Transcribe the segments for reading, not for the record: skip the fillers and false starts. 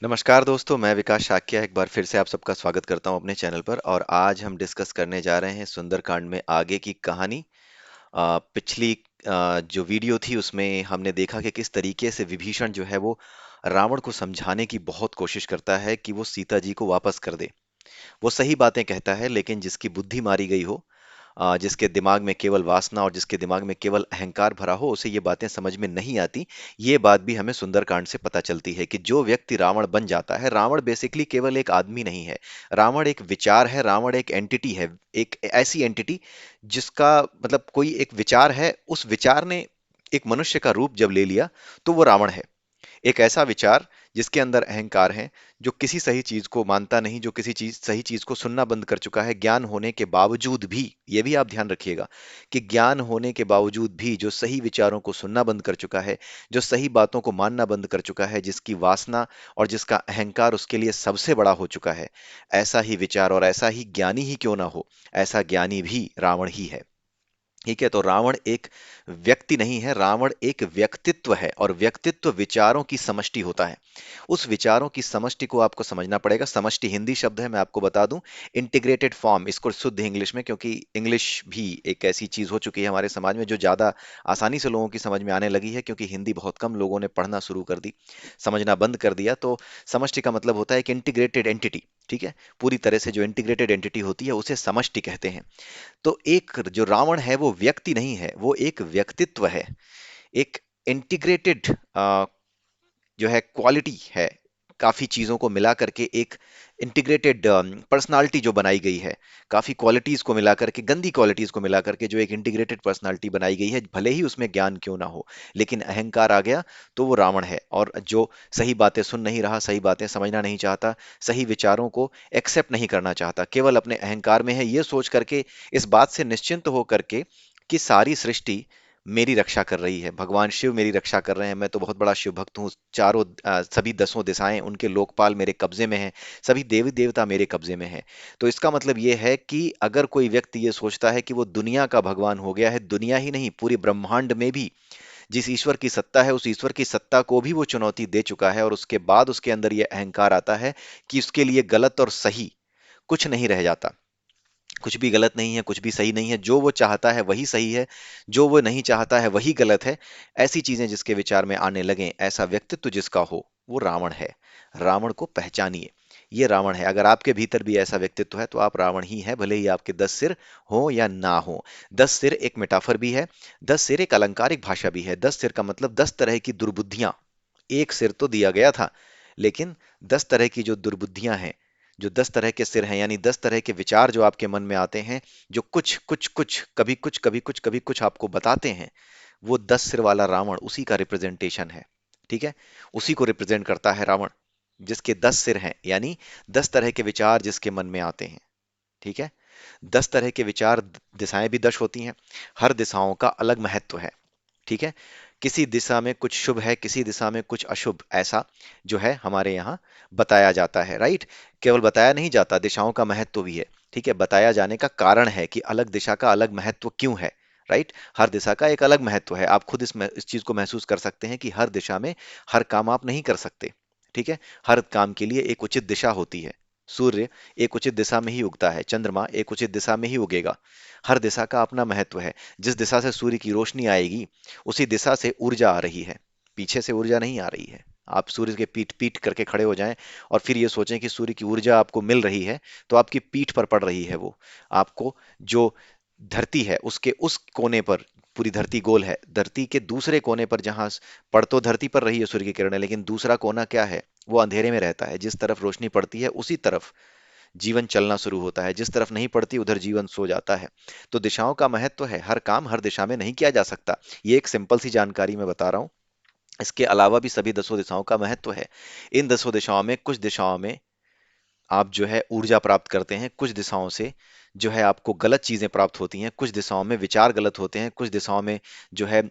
नमस्कार दोस्तों, मैं विकास शाक्य एक बार फिर से आप सबका स्वागत करता हूं अपने चैनल पर। और आज हम डिस्कस करने जा रहे हैं सुंदरकांड में आगे की कहानी। पिछली जो वीडियो थी उसमें हमने देखा कि किस तरीके से विभीषण जो है वो रावण को समझाने की बहुत कोशिश करता है कि वो सीता जी को वापस कर दे। वो सही बातें कहता है, लेकिन जिसकी बुद्धि मारी गई हो, जिसके दिमाग में केवल वासना और जिसके दिमाग में केवल अहंकार भरा हो, उसे ये बातें समझ में नहीं आती। ये बात भी हमें सुंदरकांड से पता चलती है कि जो व्यक्ति रावण बन जाता है, रावण बेसिकली केवल एक आदमी नहीं है। रावण एक विचार है, रावण एक एंटिटी है। एक ऐसी एंटिटी जिसका मतलब कोई एक विचार है, उस विचार ने एक मनुष्य का रूप जब ले लिया, तो वो रावण है। एक ऐसा विचार जिसके अंदर अहंकार है, जो किसी सही चीज को मानता नहीं, जो किसी चीज सही चीज को सुनना बंद कर चुका है, ज्ञान होने के बावजूद भी। ये भी आप ध्यान रखिएगा कि ज्ञान होने के बावजूद भी जो सही विचारों को सुनना बंद कर चुका है, जो सही बातों को मानना बंद कर चुका है, जिसकी वासना और जिसका अहंकार उसके लिए सबसे बड़ा हो चुका है, ऐसा ही विचार और ऐसा ही ज्ञानी ही क्यों ना हो, ऐसा ज्ञानी भी रावण ही है। ठीक है, तो रावण एक व्यक्ति नहीं है, रावण एक व्यक्तित्व है, और व्यक्तित्व विचारों की समष्टि होता है। उस विचारों की समष्टि को आपको समझना पड़ेगा। समष्टि हिंदी शब्द है, मैं आपको बता दूं। इंटीग्रेटेड फॉर्म, इसको शुद्ध इंग्लिश में, क्योंकि इंग्लिश भी एक ऐसी चीज हो चुकी है हमारे समाज में जो ज्यादा आसानी से लोगों की समझ में आने लगी है, क्योंकि हिंदी बहुत कम लोगों ने पढ़ना शुरू कर दी, समझना बंद कर दिया। तो समष्टि का मतलब होता है एक इंटीग्रेटेड एंटिटी। ठीक है, पूरी तरह से जो इंटीग्रेटेड एंटिटी होती है उसे समष्टि कहते हैं। तो एक जो रावण है वो व्यक्ति नहीं है, वो एक व्यक्तित्व है। एक इंटीग्रेटेड जो है क्वालिटी है। काफी चीजों को मिला करके एक इंटीग्रेटेड पर्सनालिटी जो बनाई गई है, काफी क्वालिटीज को मिला करके, गंदी क्वालिटीज को मिला करके जो एक इंटीग्रेटेड पर्सनालिटी बनाई गई है, भले ही उसमें ज्ञान क्यों ना हो, लेकिन अहंकार आ गया तो वो रावण है। और जो सही बातें सुन नहीं रहा, सही बातें समझना नहीं चाहता, सही विचारों को एक्सेप्ट नहीं करना चाहता, केवल अपने अहंकार में है, ये सोच करके, इस बात से निश्चिंत हो करके कि सारी सृष्टि मेरी रक्षा कर रही है, भगवान शिव मेरी रक्षा कर रहे हैं, मैं तो बहुत बड़ा शिव भक्त हूँ, चारों सभी दसों दिशाएं, उनके लोकपाल मेरे कब्जे में हैं, सभी देवी देवता मेरे कब्जे में हैं। तो इसका मतलब ये है कि अगर कोई व्यक्ति ये सोचता है कि वो दुनिया का भगवान हो गया है, दुनिया ही नहीं पूरे ब्रह्मांड में भी जिस ईश्वर की सत्ता है, उस ईश्वर की सत्ता को भी वो चुनौती दे चुका है, और उसके बाद उसके अंदर ये अहंकार आता है कि उसके लिए गलत और सही कुछ नहीं रह जाता। कुछ भी गलत नहीं है, कुछ भी सही नहीं है, जो वो चाहता है वही सही है, जो वो नहीं चाहता है वही गलत है। ऐसी चीजें जिसके विचार में आने लगे, ऐसा व्यक्तित्व जिसका हो, वो रावण है। रावण को पहचानिए, ये रावण है। अगर आपके भीतर भी ऐसा व्यक्तित्व है तो आप रावण ही हैं, भले ही आपके 10 सिर हो या ना हो। 10 सिर एक मेटाफर भी है, 10 सिर एक अलंकारिक भाषा भी है। 10 सिर का मतलब 10 तरह की दुर्बुद्धियां। एक सिर तो दिया गया था, लेकिन 10 तरह की जो दुर्बुद्धियां हैं, जो 10 तरह के सिर हैं, यानी 10 तरह के विचार जो आपके मन में आते हैं, जो कुछ कुछ कुछ कभी कुछ कभी कुछ कभी कुछ आपको बताते हैं, वो 10 सिर वाला रावण उसी का रिप्रेजेंटेशन है। ठीक है, उसी को रिप्रेजेंट करता है रावण, जिसके 10 सिर हैं, यानी 10 तरह के विचार जिसके मन में आते हैं। ठीक है, 10 तरह के विचार, दिशाएं भी 10 होती हैं, हर दिशाओं का अलग महत्व है। ठीक है, किसी दिशा में कुछ शुभ है, किसी दिशा में कुछ अशुभ, ऐसा जो है हमारे यहाँ बताया जाता है। राइट, केवल बताया नहीं जाता, दिशाओं का महत्व भी है। ठीक है, बताया जाने का कारण है कि अलग दिशा का अलग महत्व क्यों है। राइट, हर दिशा का एक अलग महत्व है। आप खुद इस चीज को महसूस कर सकते हैं कि हर दिशा में हर काम आप नहीं कर सकते। ठीक है, हर काम के लिए एक उचित दिशा होती है। सूर्य एक उचित दिशा में ही उगता है, चंद्रमा एक उचित दिशा में ही उगेगा। हर दिशा का अपना महत्व है। जिस दिशा से सूर्य की रोशनी आएगी, उसी दिशा से ऊर्जा आ रही है, पीछे से ऊर्जा नहीं आ रही है। आप सूर्य के पीठ पीठ करके खड़े हो जाएं और फिर ये सोचें कि सूर्य की ऊर्जा आपको मिल रही है, तो आपकी पीठ पर पड़ रही है वो। आपको जो धरती है उसके उस कोने पर, पूरी धरती गोल है, धरती के दूसरे कोने पर जहां पड़ तो धरती पर रही है सूर्य की किरणें, लेकिन दूसरा कोना क्या है, वो अंधेरे में रहता है। जिस तरफ रोशनी पड़ती है उसी तरफ जीवन चलना शुरू होता है, जिस तरफ नहीं पड़ती उधर जीवन सो जाता है। तो दिशाओं का महत्व है, हर काम हर दिशा में नहीं किया जा सकता। ये एक सिंपल सी जानकारी मैं बता रहा हूँ। इसके अलावा भी सभी 10 दिशाओं का महत्व है। इन 10 दिशाओं में, कुछ दिशाओं में आप जो है ऊर्जा प्राप्त करते हैं, कुछ दिशाओं से जो है आपको गलत चीजें प्राप्त होती हैं, कुछ दिशाओं में विचार गलत होते हैं, कुछ दिशाओं में जो है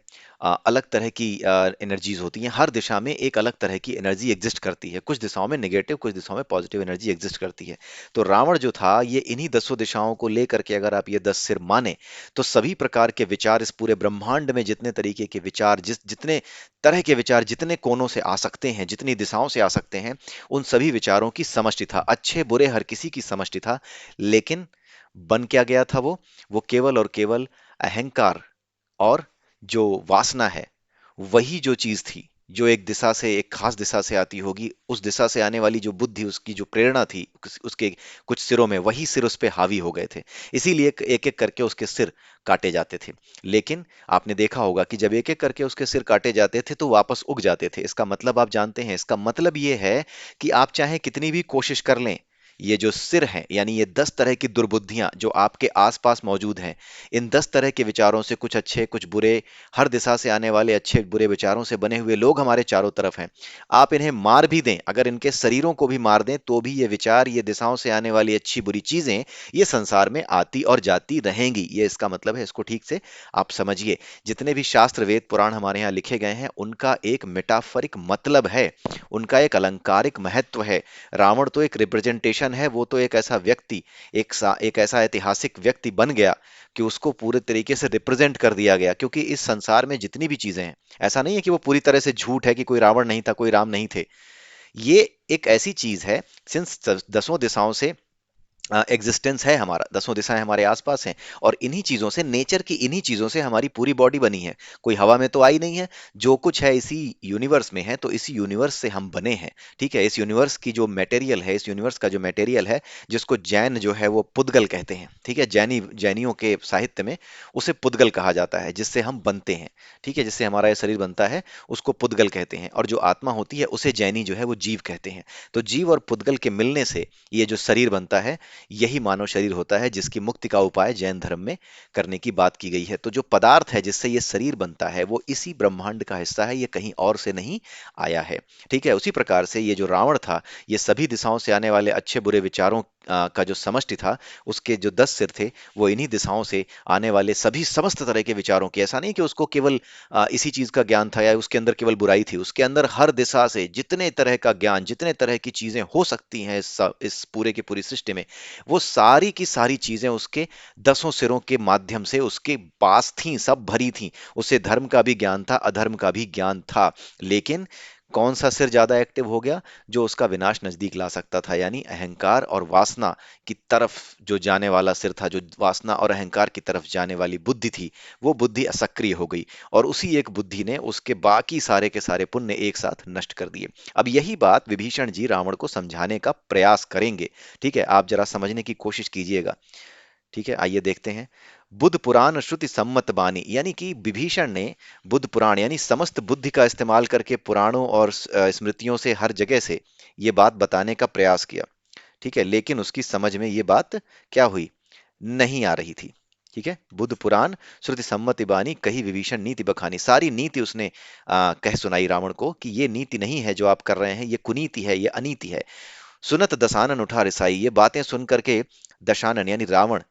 अलग तरह की एनर्जीज होती हैं। हर दिशा में एक अलग तरह की एनर्जी एग्जिस्ट करती है, कुछ दिशाओं में नेगेटिव, कुछ दिशाओं में पॉजिटिव एनर्जी एग्जिस्ट करती है। तो रावण जो था ये इन्हीं 10 दिशाओं को लेकर के, अगर आप ये 10 सिर माने, तो सभी प्रकार के विचार इस पूरे ब्रह्मांड में जितने तरीके के विचार, जितने तरह के विचार जितने कोनों से आ सकते हैं, जितनी दिशाओं से आ सकते हैं, उन सभी विचारों की समष्टि था, अच्छे बुरे हर किसी की समष्टि था। लेकिन बन क्या गया था वो केवल और केवल अहंकार और जो वासना है, वही जो चीज थी, जो एक दिशा से, एक खास दिशा से आती होगी, उस दिशा से आने वाली जो बुद्धि, उसकी जो प्रेरणा थी, उसके कुछ सिरों में, वही सिर उस पे हावी हो गए थे। इसीलिए एक एक करके उसके सिर काटे जाते थे। लेकिन आपने देखा होगा कि जब एक एक करके उसके सिर काटे जाते थे तो वापस उग जाते थे। इसका मतलब आप जानते हैं, इसका मतलब ये है कि आप चाहे कितनी भी कोशिश कर लें, ये जो सिर हैं, यानी ये 10 तरह की दुर्बुद्धियां जो आपके आसपास मौजूद हैं, इन 10 तरह के विचारों से, कुछ अच्छे कुछ बुरे, हर दिशा से आने वाले अच्छे बुरे विचारों से बने हुए लोग हमारे चारों तरफ हैं। आप इन्हें मार भी दें, अगर इनके शरीरों को भी मार दें, तो भी ये विचार, ये दिशाओं से आने वाली अच्छी बुरी चीजें, ये संसार में आती और जाती रहेंगी। ये इसका मतलब है, इसको ठीक से आप समझिए। जितने भी शास्त्र, वेद, पुराण हमारे यहाँ लिखे गए हैं, उनका एक मेटाफरिक मतलब है, उनका एक अलंकारिक महत्व है। रावण तो एक रिप्रेजेंटेशन है, वो तो एक ऐसा व्यक्ति, एक ऐसा ऐतिहासिक व्यक्ति बन गया कि उसको पूरे तरीके से रिप्रेजेंट कर दिया गया। क्योंकि इस संसार में जितनी भी चीजें हैं, ऐसा नहीं है कि वो पूरी तरह से झूठ है कि कोई रावण नहीं था, कोई राम नहीं थे। ये एक ऐसी चीज है, सिंस 10 दिशाओं से एग्जिस्टेंस है हमारा, 10 दिशाएं हमारे आसपास हैं, और इन्हीं चीजों से, नेचर की इन्हीं चीजों से हमारी पूरी बॉडी बनी है। कोई हवा में तो आई नहीं है, जो कुछ है इसी यूनिवर्स में है, तो इसी यूनिवर्स से हम बने हैं। ठीक है, इस यूनिवर्स की जो मटेरियल है, इस यूनिवर्स का जो मटेरियल है, जिसको जैन जो है वो पुद्गल कहते हैं। ठीक है, जैनियों के साहित्य में उसे पुद्गल कहा जाता है, जिससे हम बनते हैं। ठीक है, जिससे हमारा ये शरीर बनता है, उसको पुद्गल कहते हैं। और जो आत्मा होती है उसे जैनी जो है वो जीव कहते हैं। तो जीव और पुद्गल के मिलने से ये जो शरीर बनता है, यही मानव शरीर होता है, जिसकी मुक्ति का उपाय जैन धर्म में करने की बात की गई है। तो जो पदार्थ है जिससे ये शरीर बनता है, वो इसी ब्रह्मांड का हिस्सा है, ये कहीं और से नहीं आया है। ठीक है, उसी प्रकार से ये जो रावण था, ये सभी दिशाओं से आने वाले अच्छे बुरे विचारों का जो समष्टि था, उसके जो 10 सिर थे, वो इन्हीं दिशाओं से आने वाले सभी समस्त तरह के विचारों की, ऐसा नहीं कि उसको केवल इसी चीज का ज्ञान था, या उसके अंदर केवल बुराई थी, उसके अंदर हर दिशा से जितने तरह का ज्ञान, जितने तरह की चीजें हो सकती हैं इस पूरे की पूरी सृष्टि में, वो सारी की सारी चीजें उसके 10 सिरों के माध्यम से उसके पास थीं, सब भरी थीं। उसे धर्म का भी ज्ञान था, अधर्म का भी ज्ञान था। लेकिन कौन सा सिर ज्यादा एक्टिव हो गया? जो उसका विनाश नजदीक ला सकता था, यानी अहंकार और वासना की तरफ जो जाने वाला सिर था, जो वासना और अहंकार की तरफ जाने वाली बुद्धि थी, वो बुद्धि असक्रिय हो गई, और उसी एक बुद्धि ने उसके बाकी सारे के सारे पुण्य एक साथ नष्ट कर दिए। अब यही बात विभीषण जी रावण को समझाने का प्रयास करेंगे। ठीक है, आप जरा समझने की कोशिश कीजिएगा। ठीक है, आइए देखते हैं। बुद्ध पुराण श्रुति सम्मत बानी, यानी कि विभीषण ने बुद्ध पुराण यानी समस्त बुद्धि का इस्तेमाल करके पुराणों और स्मृतियों से, हर जगह से ये बात बताने का प्रयास किया। ठीक है, लेकिन उसकी समझ में ये बात क्या हुई? नहीं आ रही थी। ठीक है, बुद्ध पुराण श्रुति सम्मति बानी कही विभीषण नीति बखानी, सारी नीति उसने कह सुनाई रावण को कि ये नीति नहीं है जो आप कर रहे हैं, ये कुनीति है, ये अनीति है। सुनत दशानन उठा रिसाई, ये बातें सुन करके दशानन यानी रावण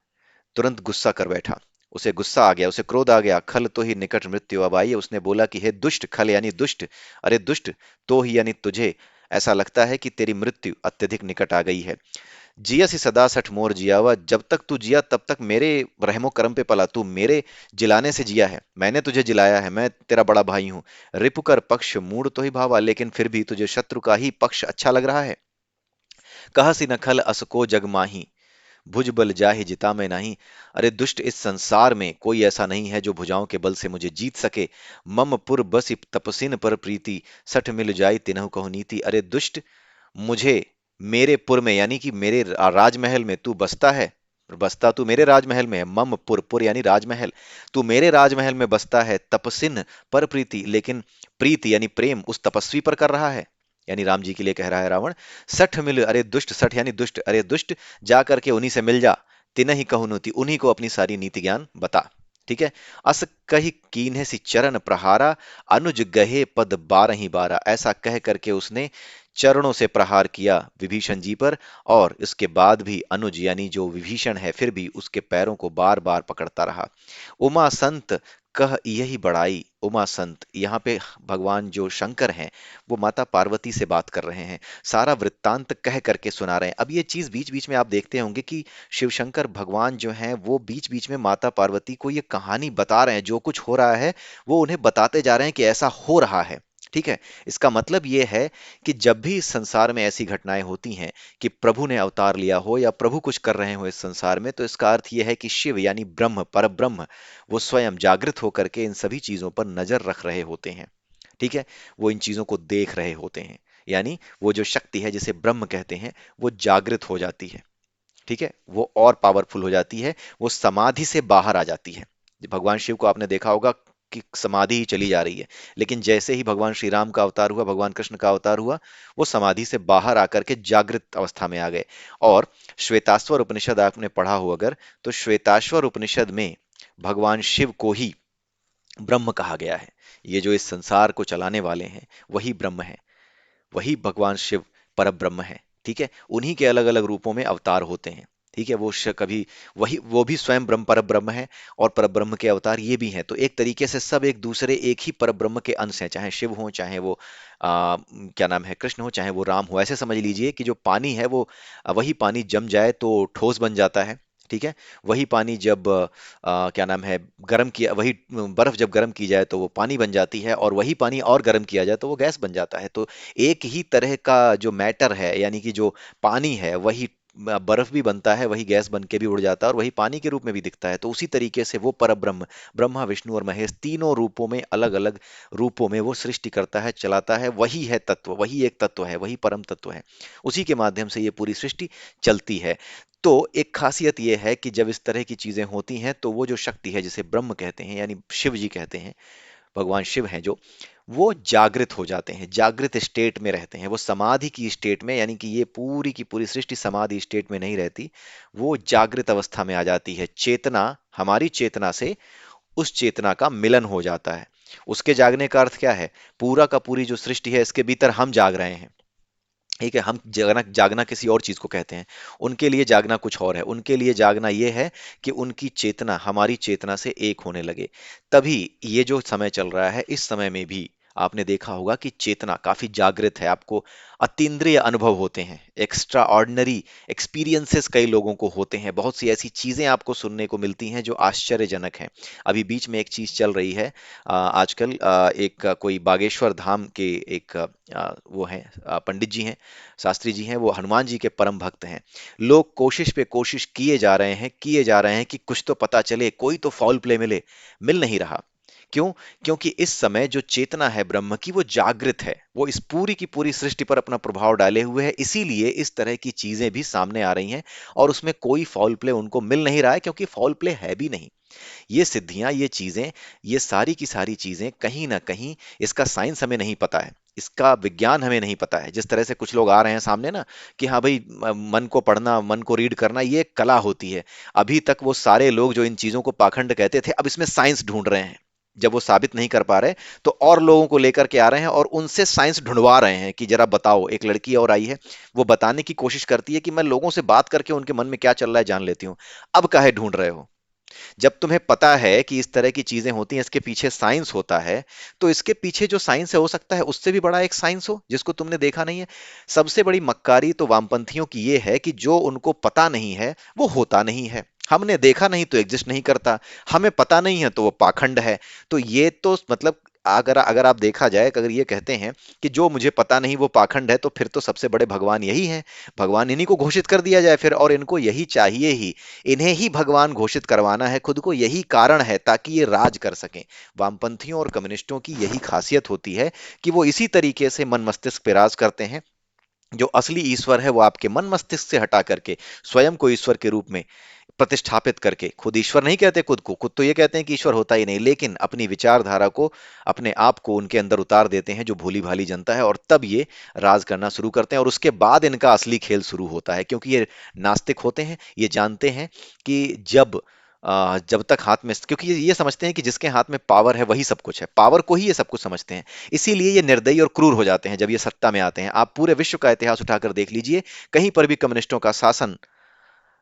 तुरंत गुस्सा कर बैठा। उसे गुस्सा आ गया, उसे क्रोध आ गया। खल तो ही निकट मृत्यु अब आई, उसने बोला कि हे दुष्ट, खल यानी दुष्ट, अरे दुष्ट, तो ही यानी तुझे ऐसा लगता है कि तेरी मृत्यु अत्यधिक निकट आ गई है। जिया सी सदा सठ मोर जियावा, जब तक तू जिया तब तक मेरे रहमो करम पे पला, तू मेरे जिलाने से जिया है, मैंने तुझे जिलाया है, मैं तेरा बड़ा भाई हूं। रिपुकर पक्ष मूड तो ही भावा, लेकिन फिर भी तुझे शत्रु का ही पक्ष अच्छा लग रहा है। कहा सी न खल असको जग माही, भुज बल जाहि जिता में नहीं, अरे दुष्ट, इस संसार में कोई ऐसा नहीं है जो भुजाओं के बल से मुझे जीत सके। मम पुर बसी तपसिन पर प्रीति, सठ मिल जाई तिनहु कहु नीति, अरे दुष्ट, मुझे मेरे पुर में यानी कि मेरे राजमहल में तू बसता है, बसता तू मेरे राजमहल में है। मम पुर, पुर यानी राजमहल, तू मेरे राजमहल में बसता है। तपसिन पर प्रीति, लेकिन प्रीति यानी प्रेम उस तपस्वी पर कर रहा है, यानी राम जी के लिए कह रहा है रावण। सठ मिल, अरे दुष्ट, सठ यानी दुष्ट, अरे दुष्ट, जा करके उन्हीं से मिल जा। तिन ही कहु नीति, उन्हीं को अपनी सारी नीति ज्ञान बता। ठीक है। अस कही कीन्हे सी चरण प्रहारा, अनुज गहे पद बारहि बारा, ऐसा कह करके उसने चरणों से प्रहार किया विभीषण जी पर। और इसके बाद भी अनुज यानी जो विभीषण है फिर भी उसके पैरों को बार बार पकड़ता रहा। उमा संत कह यही बड़ाई, उमा संत यहाँ पे भगवान जो शंकर हैं वो माता पार्वती से बात कर रहे हैं, सारा वृत्तांत कह करके सुना रहे हैं। अब ये चीज बीच बीच में आप देखते होंगे कि शिव शंकर भगवान जो हैं वो बीच बीच में माता पार्वती को ये कहानी बता रहे हैं, जो कुछ हो रहा है वो उन्हें बताते जा रहे हैं कि ऐसा हो रहा है। ठीक है। इसका मतलब ये है कि जब भी इस संसार में ऐसी घटनाएं होती हैं कि प्रभु ने अवतार लिया हो या प्रभु कुछ कर रहे हो इस संसार में, तो इसका अर्थ यह है कि शिव यानी ब्रह्म, पर ब्रह्म, वो स्वयं जागृत होकर के इन सभी चीजों पर नजर रख रहे होते हैं। ठीक है। वो इन चीजों को देख रहे होते हैं। यानी वो जो शक्ति है जिसे ब्रह्म कहते हैं वो जागृत हो जाती है। ठीक है। वो और पावरफुल हो जाती है, वो समाधि से बाहर आ जाती है। भगवान शिव को आपने देखा होगा कि समाधि ही चली जा रही है, लेकिन जैसे ही भगवान श्री राम का अवतार हुआ, भगवान कृष्ण का अवतार हुआ, वो समाधि से बाहर आकर के जागृत अवस्था में आ गए। और श्वेताश्वर उपनिषद आपने पढ़ा हो अगर, तो श्वेताश्वर उपनिषद में भगवान शिव को ही ब्रह्म कहा गया है। ये जो इस संसार को चलाने वाले हैं वही ब्रह्म है, वही भगवान शिव पर ब्रह्म है। ठीक है। उन्हीं के अलग अलग रूपों में अवतार होते हैं। ठीक है। कभी वही वो भी स्वयं ब्रह्म पर ब्रह्म है, और पर ब्रह्म के अवतार ये भी हैं। तो एक तरीके से सब एक दूसरे एक ही पर ब्रह्म के अंश हैं, चाहे शिव हो, चाहे वो क्या नाम है, कृष्ण हो, चाहे वो राम हो। ऐसे समझ लीजिए कि जो पानी है वो वही पानी जम जाए तो ठोस बन जाता है। ठीक है। वही पानी जब क्या नाम है, गर्म किया, वही बर्फ जब गर्म की जाए तो वो पानी बन जाती है, और वही पानी और गर्म किया जाए तो वो गैस बन जाता है। तो एक ही तरह का जो मैटर है, यानी कि जो पानी है, वही बर्फ भी बनता है, वही गैस बन के भी उड़ जाता है, और वही पानी के रूप में भी दिखता है। तो उसी तरीके से वो परब्रह्म, ब्रह्मा विष्णु और महेश, तीनों रूपों में, अलग अलग रूपों में वो सृष्टि करता है, चलाता है। वही है तत्व, वही एक तत्व है, वही परम तत्व है। उसी के माध्यम से ये पूरी सृष्टि चलती है। तो एक खासियत ये है कि जब इस तरह की चीजें होती हैं तो वो जो शक्ति है जिसे ब्रह्म कहते हैं, यानी शिव जी कहते हैं, भगवान शिव हैं जो, वो जागृत हो जाते हैं, जागृत स्टेट में रहते हैं, वो समाधि की स्टेट में, यानी कि ये पूरी की पूरी सृष्टि समाधि स्टेट में नहीं रहती, वो जागृत अवस्था में आ जाती है। चेतना, हमारी चेतना से उस चेतना का मिलन हो जाता है। उसके जागने का अर्थ क्या है? पूरा का पूरी जो सृष्टि है इसके भीतर हम जाग रहे हैं। ठीक है। हम जागना, जागना किसी और चीज को कहते हैं, उनके लिए जागना कुछ और है। उनके लिए जागना यह है कि उनकी चेतना हमारी चेतना से एक होने लगे। तभी ये जो समय चल रहा है, इस समय में भी आपने देखा होगा कि चेतना काफी जागृत है, आपको अतीन्द्रिय अनुभव होते हैं, एक्स्ट्रा ऑर्डिनरी एक्सपीरियंसेस कई लोगों को होते हैं, बहुत सी ऐसी चीजें आपको सुनने को मिलती हैं जो आश्चर्यजनक हैं। अभी बीच में एक चीज चल रही है, आजकल एक कोई बागेश्वर धाम के एक वो हैं, पंडित जी हैं, शास्त्री जी हैं, वो हनुमान जी के परम भक्त हैं। लोग कोशिश पे कोशिश किए जा रहे हैं, किए जा रहे हैं कि कुछ तो पता चले, कोई तो फाउल प्ले मिले, मिल नहीं रहा। क्यों? क्योंकि इस समय जो चेतना है ब्रह्म की वो जागृत है, वो इस पूरी की पूरी सृष्टि पर अपना प्रभाव डाले हुए है, इसीलिए इस तरह की चीजें भी सामने आ रही हैं। और उसमें कोई फाउल प्ले उनको मिल नहीं रहा है, क्योंकि फाउल प्ले है भी नहीं। ये सिद्धियां, ये चीजें, ये सारी की सारी चीजें कहीं ना कहीं, इसका साइंस हमें नहीं पता है, इसका विज्ञान हमें नहीं पता है। जिस तरह से कुछ लोग आ रहे हैं सामने ना, कि हाँ भाई, मन को पढ़ना, मन को रीड करना ये एक कला होती है। अभी तक वो सारे लोग जो इन चीजों को पाखंड कहते थे, अब इसमें साइंस ढूंढ रहे हैं। जब वो साबित नहीं कर पा रहे, तो और लोगों को लेकर के आ रहे हैं और उनसे साइंस ढूंढवा रहे हैं कि जरा बताओ। एक लड़की और आई है, वो बताने की कोशिश करती है कि मैं लोगों से बात करके उनके मन में क्या चल रहा है जान लेती हूँ। अब काहे ढूंढ रहे हो? जब तुम्हें पता है कि इस तरह की चीजें होती हैं, इसके पीछे साइंस होता है, तो इसके पीछे जो साइंस है, हो सकता है उससे भी बड़ा एक साइंस हो जिसको तुमने देखा नहीं है। सबसे बड़ी मक्कारी तो वामपंथियों की ये है कि जो उनको पता नहीं है वो होता नहीं है। हमने देखा नहीं तो एग्जिस्ट नहीं करता, हमें पता नहीं है तो वो पाखंड है। तो ये तो मतलब, अगर अगर आप देखा जाए, अगर ये कहते हैं कि जो मुझे पता नहीं वो पाखंड है, तो फिर तो सबसे बड़े भगवान यही हैं। भगवान इन्हीं को घोषित कर दिया जाए फिर, और इनको यही चाहिए ही, इन्हें ही भगवान घोषित करवाना है खुद को, यही कारण है ताकि ये राज कर सकें। वामपंथियों और कम्युनिस्टों की यही खासियत होती है कि वो इसी तरीके से मन मस्तिष्क पे राज करते हैं। जो असली ईश्वर है वो आपके मन मस्तिष्क से हटा करके स्वयं को ईश्वर के रूप में प्रतिष्ठापित करके, खुद ईश्वर नहीं कहते खुद को, खुद तो ये कहते हैं कि ईश्वर होता ही नहीं, लेकिन अपनी विचारधारा को, अपने आप को उनके अंदर उतार देते हैं जो भोली भाली जनता है, और तब ये राज करना शुरू करते हैं। और उसके बाद इनका असली खेल शुरू होता है, क्योंकि ये नास्तिक होते हैं, ये जानते हैं कि जब जब तक हाथ में, क्योंकि ये समझते हैं कि जिसके हाथ में पावर है वही सब कुछ है, पावर को ही ये सब कुछ समझते हैं। इसीलिए ये निर्दयी और क्रूर हो जाते हैं जब ये सत्ता में आते हैं। आप पूरे विश्व का इतिहास उठाकर देख लीजिए, कहीं पर भी कम्युनिस्टों का शासन,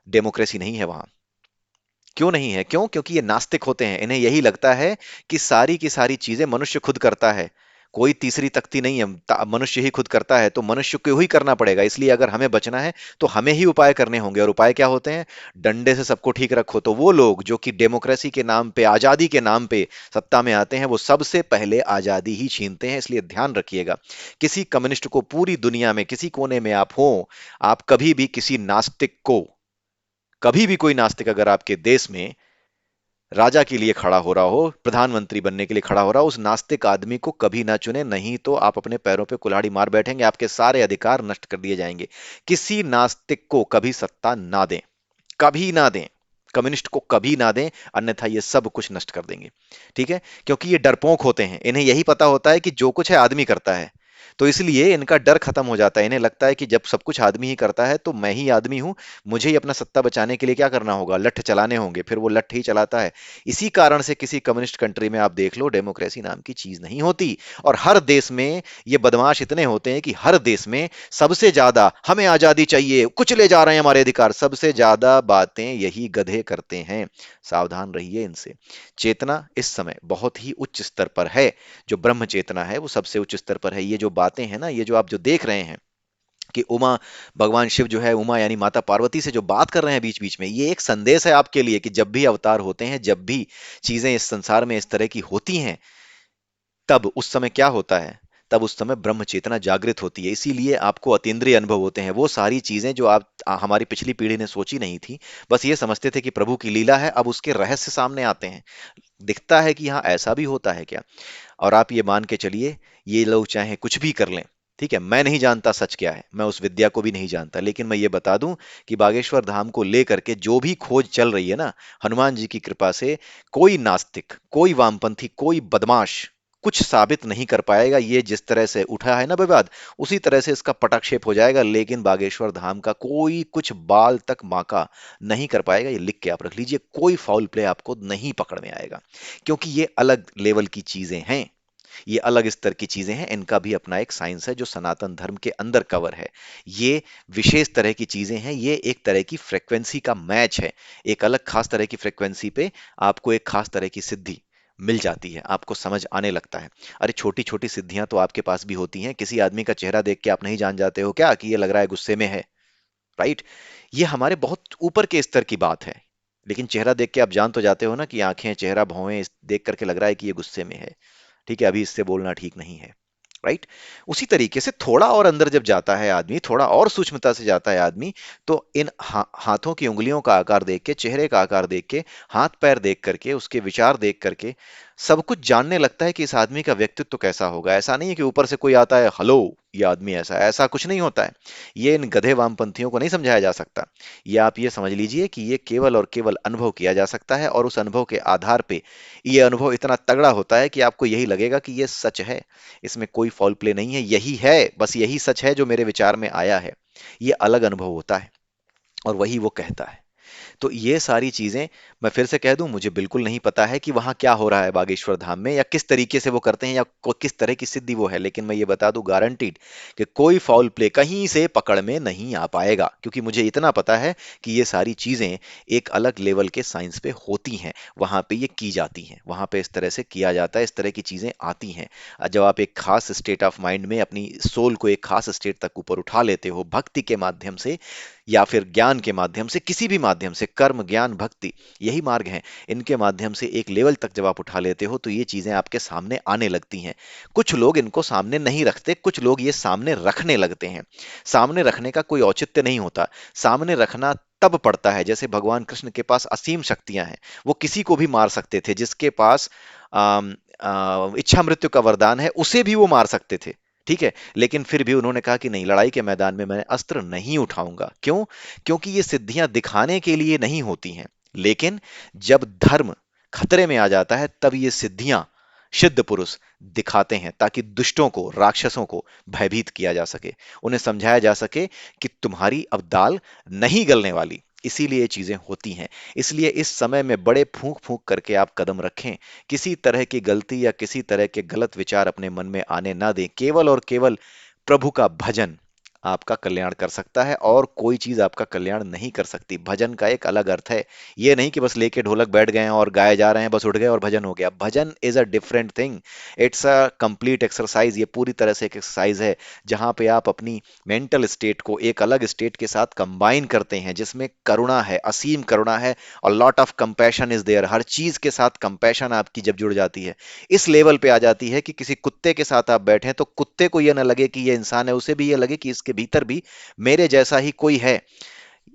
डेमोक्रेसी नहीं है वहां। क्यों नहीं है? क्यों? क्योंकि ये नास्तिक होते हैं। इन्हें यही लगता है कि सारी की सारी चीजें मनुष्य खुद करता है, कोई तीसरी तख्ती नहीं है, मनुष्य ही खुद करता है, तो मनुष्य को ही करना पड़ेगा। इसलिए अगर हमें बचना है तो हमें ही उपाय करने होंगे। और उपाय क्या होते हैं? डंडे से सबको ठीक रखो। तो वो लोग जो कि डेमोक्रेसी के नाम पे, आजादी के नाम पे सत्ता में आते हैं, वो सबसे पहले आजादी ही छीनते हैं। इसलिए ध्यान रखिएगा, किसी कम्युनिस्ट को पूरी दुनिया में किसी कोने में आप हो, आप कभी भी किसी नास्तिक को, कभी भी कोई नास्तिक अगर आपके देश में राजा के लिए खड़ा हो रहा हो, प्रधानमंत्री बनने के लिए खड़ा हो रहा हो, उस नास्तिक आदमी को कभी ना चुने, नहीं तो आप अपने पैरों पे कुल्हाड़ी मार बैठेंगे, आपके सारे अधिकार नष्ट कर दिए जाएंगे। किसी नास्तिक को कभी सत्ता ना दें, कभी ना दें, कम्युनिस्ट को कभी ना दें, अन्यथा ये सब कुछ नष्ट कर देंगे। ठीक है? क्योंकि ये डरपोक होते हैं, इन्हें यही पता होता है कि जो कुछ है आदमी करता है, तो इसलिए इनका डर खत्म हो जाता है। इन्हें लगता है कि जब सब कुछ आदमी ही करता है तो मैं ही आदमी हूं, मुझे ही अपना सत्ता बचाने के लिए क्या करना होगा? लठ चलाने होंगे। फिर वो लठ ही चलाता है। इसी कारण से किसी कम्युनिस्ट कंट्री में आप देख लो, डेमोक्रेसी नाम की चीज नहीं होती। और हर देश में ये बदमाश इतने होते हैं कि हर देश में सबसे ज्यादा हमें आजादी चाहिए, कुछ ले जा रहे हैं हमारे अधिकार, सबसे ज्यादा बातें यही गधे करते हैं। सावधान रहिए इनसे। चेतना इस समय बहुत ही उच्च स्तर पर है। जो ब्रह्म चेतना है वो सबसे उच्च स्तर पर है। ये जो बातें हैं ना, ये जो आप जो देख रहे हैं कि उमा, भगवान शिव जो है, उमा यानी माता पार्वती से जो बात कर रहे हैं बीच बीच में, ये एक संदेश है आपके लिए कि जब भी अवतार होते हैं, जब भी चीजें इस संसार में इस तरह की होती हैं, तब उस समय क्या होता है? तब उस समय ब्रह्म चेतना जागृत होती है। इसीलिए आपको अतीन्द्रिय अनुभव होते हैं। वो सारी चीजें जो आप, हमारी पिछली पीढ़ी ने सोची नहीं थी, बस ये समझते थे कि प्रभु की लीला है, अब उसके रहस्य सामने आते हैं। दिखता है कि हाँ, ऐसा भी होता है क्या। और आप ये मान के चलिए, ये लोग चाहे कुछ भी कर लें, ठीक है, मैं नहीं जानता सच क्या है, मैं उस विद्या को भी नहीं जानता, लेकिन मैं ये बता दूं कि बागेश्वर धाम को लेकर के जो भी खोज चल रही है ना, हनुमान जी की कृपा से कोई नास्तिक, कोई वामपंथी, कोई बदमाश कुछ साबित नहीं कर पाएगा। ये जिस तरह से उठा है ना विवाद, उसी तरह से इसका पटाक्षेप हो जाएगा, लेकिन बागेश्वर धाम का कोई कुछ बाल तक माका नहीं कर पाएगा। ये लिख के आप रख लीजिए, कोई फाउल प्ले आपको नहीं पकड़ में आएगा, क्योंकि ये अलग लेवल की चीजें हैं, ये अलग स्तर की चीजें हैं। इनका भी अपना एक साइंस है जो सनातन धर्म के अंदर कवर है। ये विशेष तरह की चीजें हैं, ये एक तरह की फ्रीक्वेंसी का मैच है। एक अलग खास तरह की फ्रीक्वेंसी पे आपको एक खास तरह की सिद्धि मिल जाती है, आपको समझ आने लगता है। अरे छोटी छोटी सिद्धियां तो आपके पास भी होती हैं। किसी आदमी का चेहरा देख के आप नहीं जान जाते हो क्या कि ये लग रहा है गुस्से में है? राइट? ये हमारे बहुत ऊपर के स्तर की बात है। लेकिन चेहरा देख के आप जान तो जाते हो ना कि आंखें, चेहरा, भौहें देख करके लग रहा है कि ये गुस्से में है, ठीक है, अभी इससे बोलना ठीक नहीं है। राइट? उसी तरीके से थोड़ा और अंदर जब जाता है आदमी, थोड़ा और सूक्ष्मता से जाता है आदमी, तो इन हाथों की उंगलियों का आकार देख के, चेहरे का आकार देख के, हाथ पैर देख करके, उसके विचार देख करके सब कुछ जानने लगता है कि इस आदमी का व्यक्तित्व कैसा होगा। ऐसा नहीं है कि ऊपर से कोई आता है, हेलो ये आदमी ऐसा है, ऐसा कुछ नहीं होता है। ये इन गधे वामपंथियों को नहीं समझाया जा सकता। ये आप ये समझ लीजिए कि ये केवल और केवल अनुभव किया जा सकता है, और उस अनुभव के आधार पे ये अनुभव इतना तगड़ा होता है कि आपको यही लगेगा कि ये सच है, इसमें कोई फॉल प्ले नहीं है, यही है, बस यही सच है जो मेरे विचार में आया है। ये अलग अनुभव होता है, और वही वो कहता है। तो ये सारी चीजें, मैं फिर से कह दूं, मुझे बिल्कुल नहीं पता है कि वहां क्या हो रहा है बागेश्वर धाम में, या किस तरीके से वो करते हैं, या किस तरह की सिद्धि वो है, लेकिन मैं ये बता दूं गारंटीड कि कोई फाउल प्ले कहीं से पकड़ में नहीं आ पाएगा, क्योंकि मुझे इतना पता है कि ये सारी चीजें एक अलग लेवल के साइंस पे होती हैं, वहां पे ये की जाती हैं, वहां पे इस तरह से किया जाता है, इस तरह की चीजें आती हैं। जब आप एक खास स्टेट ऑफ माइंड में अपनी सोल को एक खास स्टेट तक ऊपर उठा लेते हो, भक्ति के माध्यम से या फिर ज्ञान के माध्यम से, किसी भी माध्यम से, कर्म, ज्ञान, भक्ति, यही मार्ग हैं, इनके माध्यम से एक लेवल तक जब आप उठा लेते हो, तो ये चीजें आपके सामने आने लगती हैं। कुछ लोग इनको सामने नहीं रखते, कुछ लोग ये सामने रखने लगते हैं। सामने रखने का कोई औचित्य नहीं होता। सामने रखना तब पड़ता है, जैसे भगवान कृष्ण के पास असीम शक्तियां हैं, वो किसी को भी मार सकते थे। जिसके पास इच्छा मृत्यु का वरदान है, उसे भी वो मार सकते थे, ठीक है, लेकिन फिर भी उन्होंने कहा कि नहीं, लड़ाई के मैदान में मैं अस्त्र नहीं उठाऊंगा। क्यों? क्योंकि ये सिद्धियां दिखाने के लिए नहीं होती हैं, लेकिन जब धर्म खतरे में आ जाता है, तब ये सिद्धियां सिद्ध पुरुष दिखाते हैं, ताकि दुष्टों को, राक्षसों को भयभीत किया जा सके, उन्हें समझाया जा सके कि तुम्हारी अब दाल नहीं गलने वाली। इसीलिए ये चीजें होती हैं। इसलिए इस समय में बड़े फूंक फूंक करके आप कदम रखें। किसी तरह की गलती या किसी तरह के गलत विचार अपने मन में आने ना दें। केवल और केवल प्रभु का भजन आपका कल्याण कर सकता है, और कोई चीज आपका कल्याण नहीं कर सकती। भजन का एक अलग अर्थ है। ये नहीं कि बस लेके ढोलक बैठ गए हैं और गाए जा रहे हैं, बस उठ गए और भजन हो गया। Bhajan is a different thing. It's a complete exercise. ये पूरी तरह से एक एक्सरसाइज है जहां पे आप अपनी मेंटल स्टेट को एक अलग स्टेट के साथ कंबाइन करते हैं, जिसमें करुणा है, असीम करुणा है, और lot of compassion is there. हर चीज के साथ कंपैशन आपकी जब जुड़ जाती है, इस लेवल पे आ जाती है कि किसी कुत्ते के साथ आप बैठे तो कुत्ते को यह ना लगे कि ये इंसान है, उसे भी ये लगे कि इसके भीतर भी मेरे जैसा ही कोई है।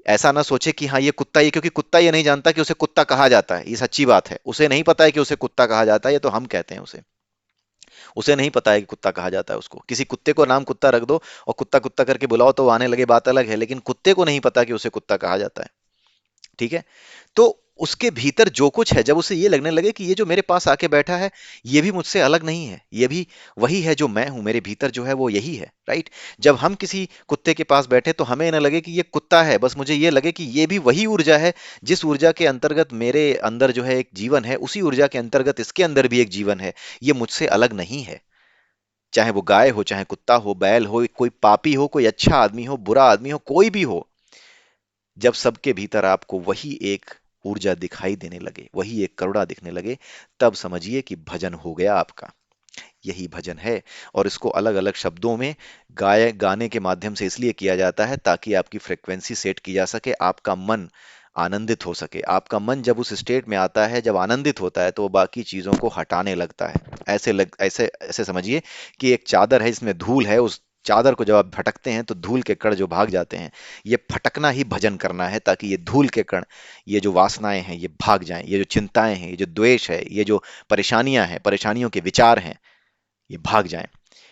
ऐसा ना सोचे कि हाँ ये कुत्ता, ये क्योंकि कुत्ता ये नहीं जानता कि उसे कुत्ता कहा जाता है, ये सच्ची बात है। उसे नहीं पता है कि उसे कुत्ता कहा जाता है, ये तो हम कहते हैं उसे। उसे नहीं पता है कि कुत्ता कहा जाता है उसको। किसी कुत्ते को नाम कुत्ता रख दो और कुत्ता कुत्ता करके बुलाओ तो वो आने लगे, बात अलग है, लेकिन कुत्ते को नहीं पता कि उसे कुत्ता कहा जाता है। ठीक है। तो उसके भीतर जो कुछ है, जब उसे ये लगने लगे कि ये जो मेरे पास आके बैठा है ये भी मुझसे अलग नहीं है, ये भी वही है जो मैं हूं, मेरे भीतर जो है वो यही है, राइट। जब हम किसी कुत्ते के पास बैठे तो हमें ना लगे कि ये कुत्ता है, बस मुझे ये लगे कि ये भी वही ऊर्जा है जिस ऊर्जा के अंतर्गत मेरे अंदर जो है एक जीवन है, उसी ऊर्जा के अंतर्गत इसके अंदर भी एक जीवन है। ये मुझसे अलग नहीं है। चाहे वो गाय हो, चाहे कुत्ता हो, बैल हो, कोई पापी हो, कोई अच्छा आदमी हो, बुरा आदमी हो, कोई भी हो, जब सबके भीतर आपको वही एक ऊर्जा दिखाई देने लगे, वही एक करुणा दिखने लगे, तब समझिए कि भजन हो गया आपका। यही भजन है। और इसको अलग अलग शब्दों में गाने के माध्यम से इसलिए किया जाता है ताकि आपकी फ्रिक्वेंसी सेट की जा सके, आपका मन आनंदित हो सके। आपका मन जब उस स्टेट में आता है, जब आनंदित होता है, तो वो बाकी चीजों को हटाने लगता है। ऐसे ऐसे समझिए कि एक चादर है जिसमें धूल है, उस चादर को जब आप भटकते हैं तो धूल के कण जो भाग जाते हैं। ये भटकना ही भजन करना है, ताकि ये धूल के कण, ये जो वासनाएं हैं, ये भाग जाएं। ये जो चिंताएं हैं, ये जो द्वेष है, ये जो परेशानियां हैं, परेशानियों के विचार हैं, ये भाग जाएं।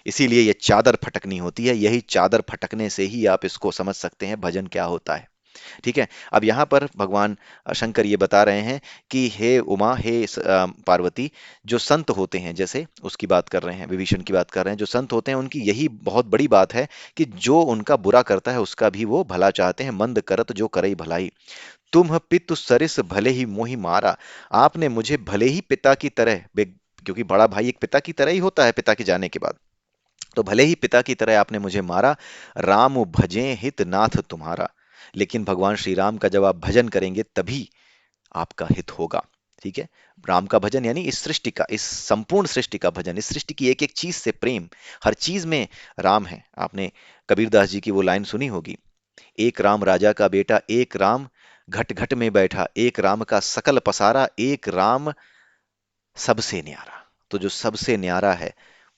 इसीलिए ये चादर फटकनी होती है। यही चादर फटकने से ही आप इसको समझ सकते हैं भजन क्या होता है। ठीक है। अब यहाँ पर भगवान शंकर ये बता रहे हैं कि हे उमा, हे पार्वती, जो संत होते हैं, जैसे उसकी बात कर रहे हैं, विभीषण की बात कर रहे हैं, जो संत होते हैं उनकी यही बहुत बड़ी बात है कि जो उनका बुरा करता है उसका भी वो भला चाहते हैं। मंद करत जो करई भलाई, तुम पितु सरिस भले ही मोहि मारा। आपने मुझे भले ही पिता की तरह क्योंकि बड़ा भाई एक पिता की तरह ही होता है पिता के जाने के बाद, तो भले ही पिता की तरह आपने मुझे मारा। राम भजें हित नाथ तुम्हारा, लेकिन भगवान श्री राम का जब आप भजन करेंगे तभी आपका हित होगा। ठीक है। राम का भजन यानी इस सृष्टि का, इस संपूर्ण सृष्टि का भजन, इस सृष्टि की एक एक चीज से प्रेम। हर चीज में राम है। आपने कबीरदास जी की वो लाइन सुनी होगी, एक राम राजा का बेटा, एक राम घट घट में बैठा, एक राम का सकल पसारा, एक राम सबसे न्यारा। तो जो सबसे न्यारा है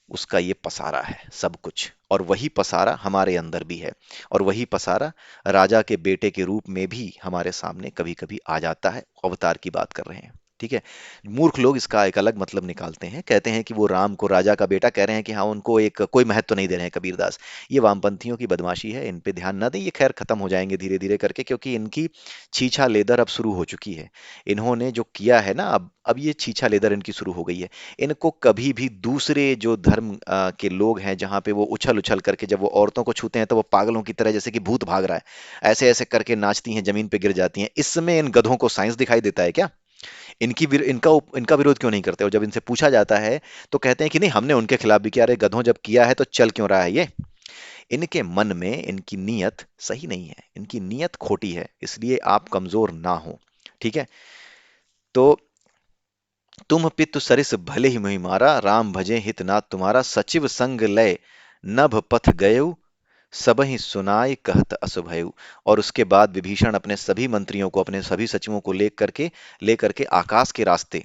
उसका ये पसारा है सब कुछ, और वही पसारा हमारे अंदर भी है। और वही पसारा राजा के बेटे के रूप में भी हमारे सामने कभी कभी आ जाता है। अवतार की बात कर रहे हैं। ठीक है। मूर्ख लोग इसका एक अलग मतलब निकालते हैं, कहते हैं कि वो राम को राजा का बेटा कह रहे हैं कि हाँ उनको एक कोई महत्व नहीं दे रहे हैं कबीरदास। ये वामपंथियों की बदमाशी है, इन पे ध्यान ना दें। ये खैर खत्म हो जाएंगे धीरे धीरे करके, क्योंकि इनकी छीछा लेदर अब शुरू हो चुकी है। इन्होंने जो किया है ना, अब ये छीछा लेदर इनकी शुरू हो गई है। इनको कभी भी दूसरे जो धर्म के लोग हैं, जहां पे वो उछल उछल करके जब वो औरतों को छूते हैं तो वो पागलों की तरह, जैसे कि भूत भाग रहा है, ऐसे ऐसे करके नाचती हैं, जमीन पे गिर जाती हैं। इस समय इन गधों को साइंस दिखाई देता है क्या? इनका विरोध क्यों नहीं करते? और जब इनसे पूछा जाता है तो कहते हैं कि नहीं, हमने उनके खिलाफ भी किया। अरे गधों, जब किया है तो चल क्यों रहा है ये? इनके मन में इनकी नीयत सही नहीं है, इनकी नीयत खोटी है, इसलिए आप कमजोर ना हो। ठीक है। तो तुम पितु सरिस भले ही मोहि मारा, राम भजे हित नाथ तुम्हारा, सचिव संग लय नभ पथ गयउ, सबहि सुनाई कहत अस भयउ। और उसके बाद विभीषण अपने सभी मंत्रियों को, अपने सभी सचिवों को लेकर के आकाश के रास्ते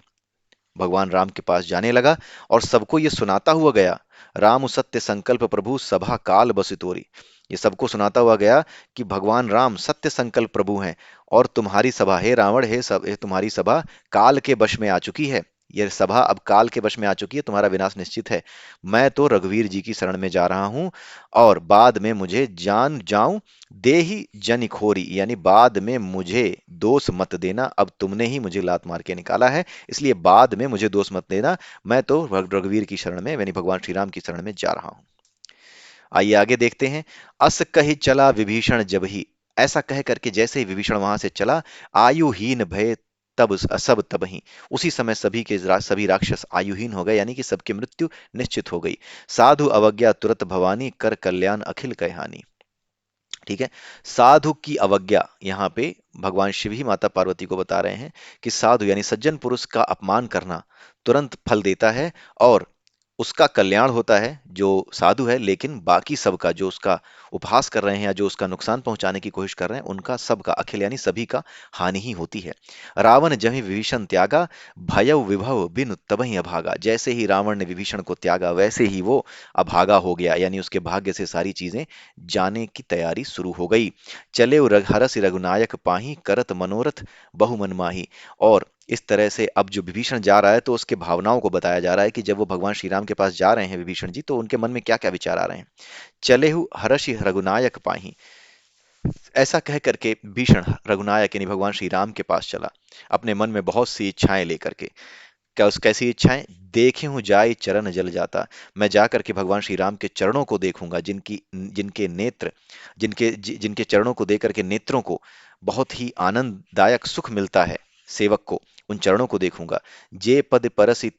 भगवान राम के पास जाने लगा, और सबको ये सुनाता हुआ गया, राम सत्य संकल्प प्रभु सभा काल बसि तोरी। ये सबको सुनाता हुआ गया कि भगवान राम सत्य संकल्प प्रभु हैं, और तुम्हारी सभा, हे रावण, हे तुम्हारी सभा काल के वश में आ चुकी है। यह सभा अब काल के वश में आ चुकी है, तुम्हारा विनाश निश्चित है। मैं तो रघुवीर जी की शरण में जा रहा हूं, और बाद में मुझे जान जाऊं देहि जनि खोरी, यानी बाद में मुझे दोष मत देना। अब तुमने ही मुझे लात मार के निकाला है, इसलिए बाद में मुझे दोष मत देना। मैं तो रघुवीर की शरण में, यानी भगवान श्री राम की शरण में जा रहा हूं। आइए आगे देखते हैं। अस कहि चला विभीषण जब ही, ऐसा कह करके जैसे ही विभीषण वहां से चला, आयुहीन भय तब सब तबहि, उसी समय सभी राक्षस आयुहीन हो गए, यानी कि सबकी मृत्यु निश्चित हो गई। साधु अवज्ञा तुरत भवानी, कर कल्याण अखिल कहानी। ठीक है। साधु की अवज्ञा, यहाँ पे भगवान शिव ही माता पार्वती को बता रहे हैं कि साधु यानी सज्जन पुरुष का अपमान करना तुरंत फल देता है, और उसका कल्याण होता है जो साधु है, लेकिन बाकी सबका जो उसका उपहास कर रहे हैं या जो उसका नुकसान पहुंचाने की कोशिश कर रहे हैं, उनका सबका, अखिल यानी सभी का हानि ही होती है। रावण जहि विभीषण त्यागा, भयउ विभव बिनु तबहि अभागा। जैसे ही रावण ने विभीषण को त्यागा, वैसे ही वो अभागा हो गया, यानी उसके भाग्य से सारी चीजें जाने की तैयारी शुरू हो गई। चले हरसि रघुनायक पाही, करत मनोरथ बहु मन माही। और इस तरह से अब जो विभीषण जा रहा है, तो उसके भावनाओं को बताया जा रहा है कि जब वो भगवान श्री राम के पास जा रहे हैं विभीषण जी, तो उनके मन में क्या क्या विचार आ रहे हैं। चले हरषि रघुनायक पाही, ऐसा कह करके भीषण रघुनायक यानी भगवान श्री राम के पास चला, अपने मन में बहुत सी इच्छाएं लेकर के। क्या उस कैसी इच्छाएं? देखे हूं जाय चरण जल जाता, मैं जा करके भगवान श्री राम के चरणों को देखूंगा, जिनके नेत्र, जिनके चरणों को देख करके नेत्रों को बहुत ही आनंददायक सुख मिलता है सेवक को, उन चरणों को देखूंगा। जे पद परसि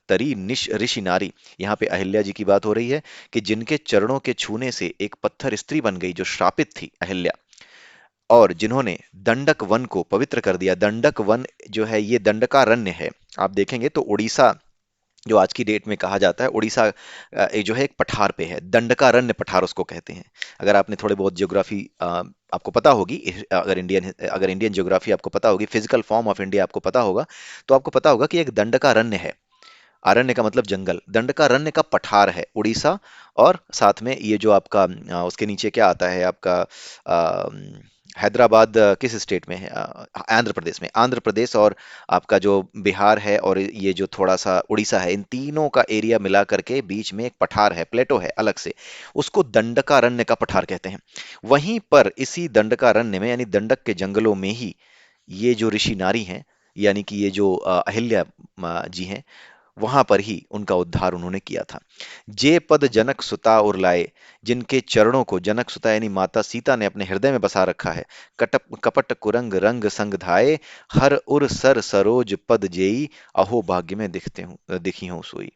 तरी निश ऋषि नारी, यहाँ पे अहिल्या जी की बात हो रही है कि जिनके चरणों के छूने से एक पत्थर स्त्री बन गई जो श्रापित थी, अहिल्या, और जिन्होंने दंडक वन को पवित्र कर दिया। दंडक वन जो है ये दंडकारण्य है। आप देखेंगे तो उड़ीसा, जो आज की डेट में कहा जाता है उड़ीसा, जो है एक पठार पे है, दंडकारण्य पठार उसको कहते हैं। अगर आपने थोड़े बहुत ज्योग्राफी आपको पता होगी, अगर इंडियन ज्योग्राफी आपको पता होगी, फिजिकल फॉर्म ऑफ इंडिया आपको पता होगा, तो आपको पता होगा कि एक दंडकारण्य है। अरण्य का मतलब जंगल, दंडकारण्य का पठार है उड़ीसा। और साथ में ये जो आपका उसके नीचे क्या आता है आपका, हैदराबाद किस स्टेट में है? आंध्र प्रदेश में, आंध्र प्रदेश और आपका जो बिहार है और ये जो थोड़ा सा उड़ीसा है, इन तीनों का एरिया मिला करके बीच में एक पठार है, प्लेटो है अलग से, उसको दंडकारण्य का पठार कहते हैं। वहीं पर इसी दंडकारण्य में यानी दंडक के जंगलों में ही ये जो ऋषि नारी हैं, यानी कि ये जो अहिल्या जी हैं, वहां पर ही उनका उद्धार उन्होंने किया था। जे पद जनक सुता और लाए, जिनके चरणों को जनक सुता यानी माता सीता ने अपने हृदय में बसा रखा है। कटप कपट कुरंग रंग संग धाये, हर उर सर सरोज पद जेई, अहो भाग्य में दिखी हूं सोई।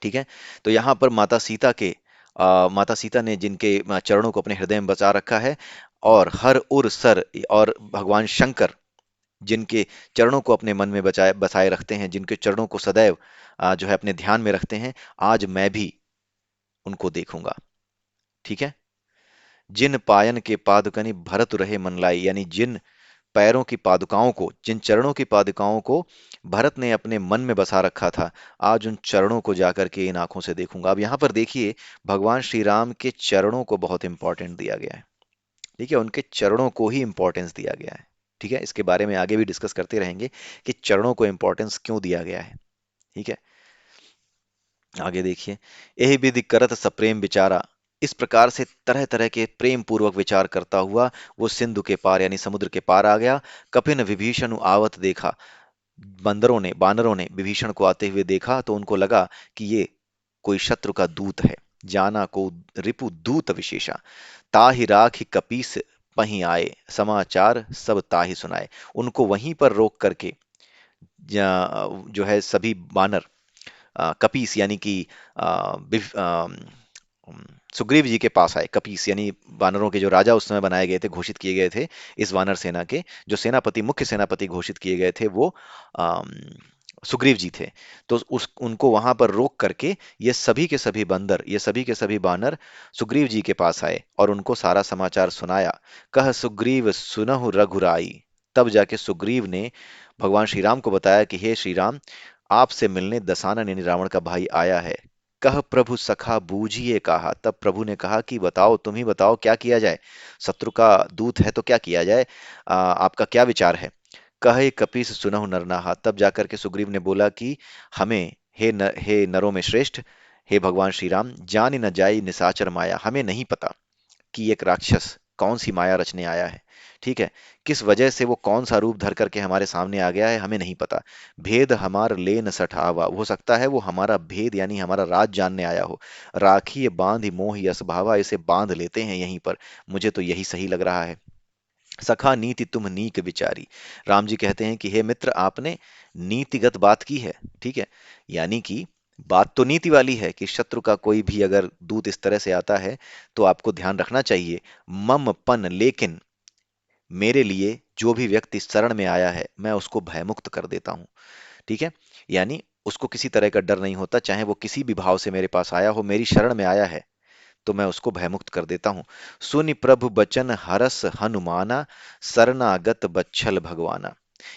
ठीक है। तो यहाँ पर माता सीता ने जिनके चरणों को अपने हृदय में बचा रखा है, और हर उर सर, और भगवान शंकर जिनके चरणों को अपने मन में बचाए बसाए रखते हैं, जिनके चरणों को सदैव जो है अपने ध्यान में रखते हैं, आज मैं भी उनको देखूंगा। ठीक है। जिन पायन के पादुकनि भरत रहे मन लाई, यानी जिन पैरों की पादुकाओं को, जिन चरणों की पादुकाओं को भरत ने अपने मन में बसा रखा था, आज उन चरणों को जाकर के इन आंखों से देखूंगा। अब यहाँ पर देखिए, भगवान श्री राम के चरणों को बहुत इंपॉर्टेंट दिया गया है। ठीक है, उनके चरणों को ही इंपॉर्टेंस दिया गया है। ठीक है, इसके बारे में आगे भी डिस्कस करते रहेंगे कि चरणों को इंपॉर्टेंस क्यों दिया गया है। ठीक है। आगे देखिए, यही विधि करत सप्रेम विचारा, इस प्रकार से तरह तरह के प्रेम पूर्वक विचार करता हुआ वो सिंधु के पार यानी समुद्र के पार आ गया। कपिन विभीषण आवत देखा, बानरों ने विभीषण को आते हुए देखा तो उनको लगा कि ये कोई शत्रु का दूत है। जाना को रिपु दूत विशेषा, ताहि राखि कपीस पहीं आए, समाचार सब ताहि सुनाए। उनको वहीं पर रोक करके जो है सभी बानर, कपीस यानी कि सुग्रीव जी के पास आए। कपीस यानी वानरों के जो राजा उस समय बनाए गए थे, घोषित किए गए थे, इस वानर सेना के जो सेनापति, मुख्य सेनापति घोषित किए गए थे, वो अम, सुग्रीव जी थे। तो उस उनको वहां पर रोक करके ये सभी के सभी बानर सुग्रीव जी के पास आए और उनको सारा समाचार सुनाया। कह सुग्रीव सुनहु रघुराई, तब जाके सुग्रीव ने भगवान श्री राम को बताया कि हे श्री राम, आपसे मिलने दसानन यानी रावण का भाई आया है। कह प्रभु सखा बूझिए कहा, तब प्रभु ने कहा कि बताओ, तुम ही बताओ क्या किया जाए। शत्रु का दूत है तो क्या किया जाए, आपका क्या विचार है। कहे कपीस सुनहु नरनाहा, तब जाकर के सुग्रीव ने बोला कि हमें, हे नरों में श्रेष्ठ, हे भगवान श्री राम, जान न जाई निशाचर माया, हमें नहीं पता कि एक राक्षस कौन सी माया रचने आया है। ठीक है, किस वजह से वो कौन सा रूप धर करके हमारे सामने आ गया है हमें नहीं पता। भेद हमार ले न सठावा, हो सकता है वो हमारा भेद यानी हमारा राज जानने आया हो। राखी बांध मोह यस भावा, इसे बांध लेते हैं यहीं पर, मुझे तो यही सही लग रहा है। सखा नीति तुम नीक विचारी, राम जी कहते हैं कि हे मित्र आपने नीतिगत बात की है। ठीक है, यानी कि बात तो नीति वाली है कि शत्रु का कोई भी अगर दूत इस तरह से आता है तो आपको ध्यान रखना चाहिए। मम पन लेकिन, मेरे लिए जो भी व्यक्ति शरण में आया है मैं उसको भयमुक्त कर देता हूं। ठीक है, यानी उसको किसी तरह का डर नहीं होता, चाहे वो किसी भी भाव से मेरे पास आया हो, मेरी शरण में आया है तो मैं उसको भयमुक्त कर देता हूं। सुनि प्रभु बचन हरस हनुमाना, शरणागत बच्छल भगवाना।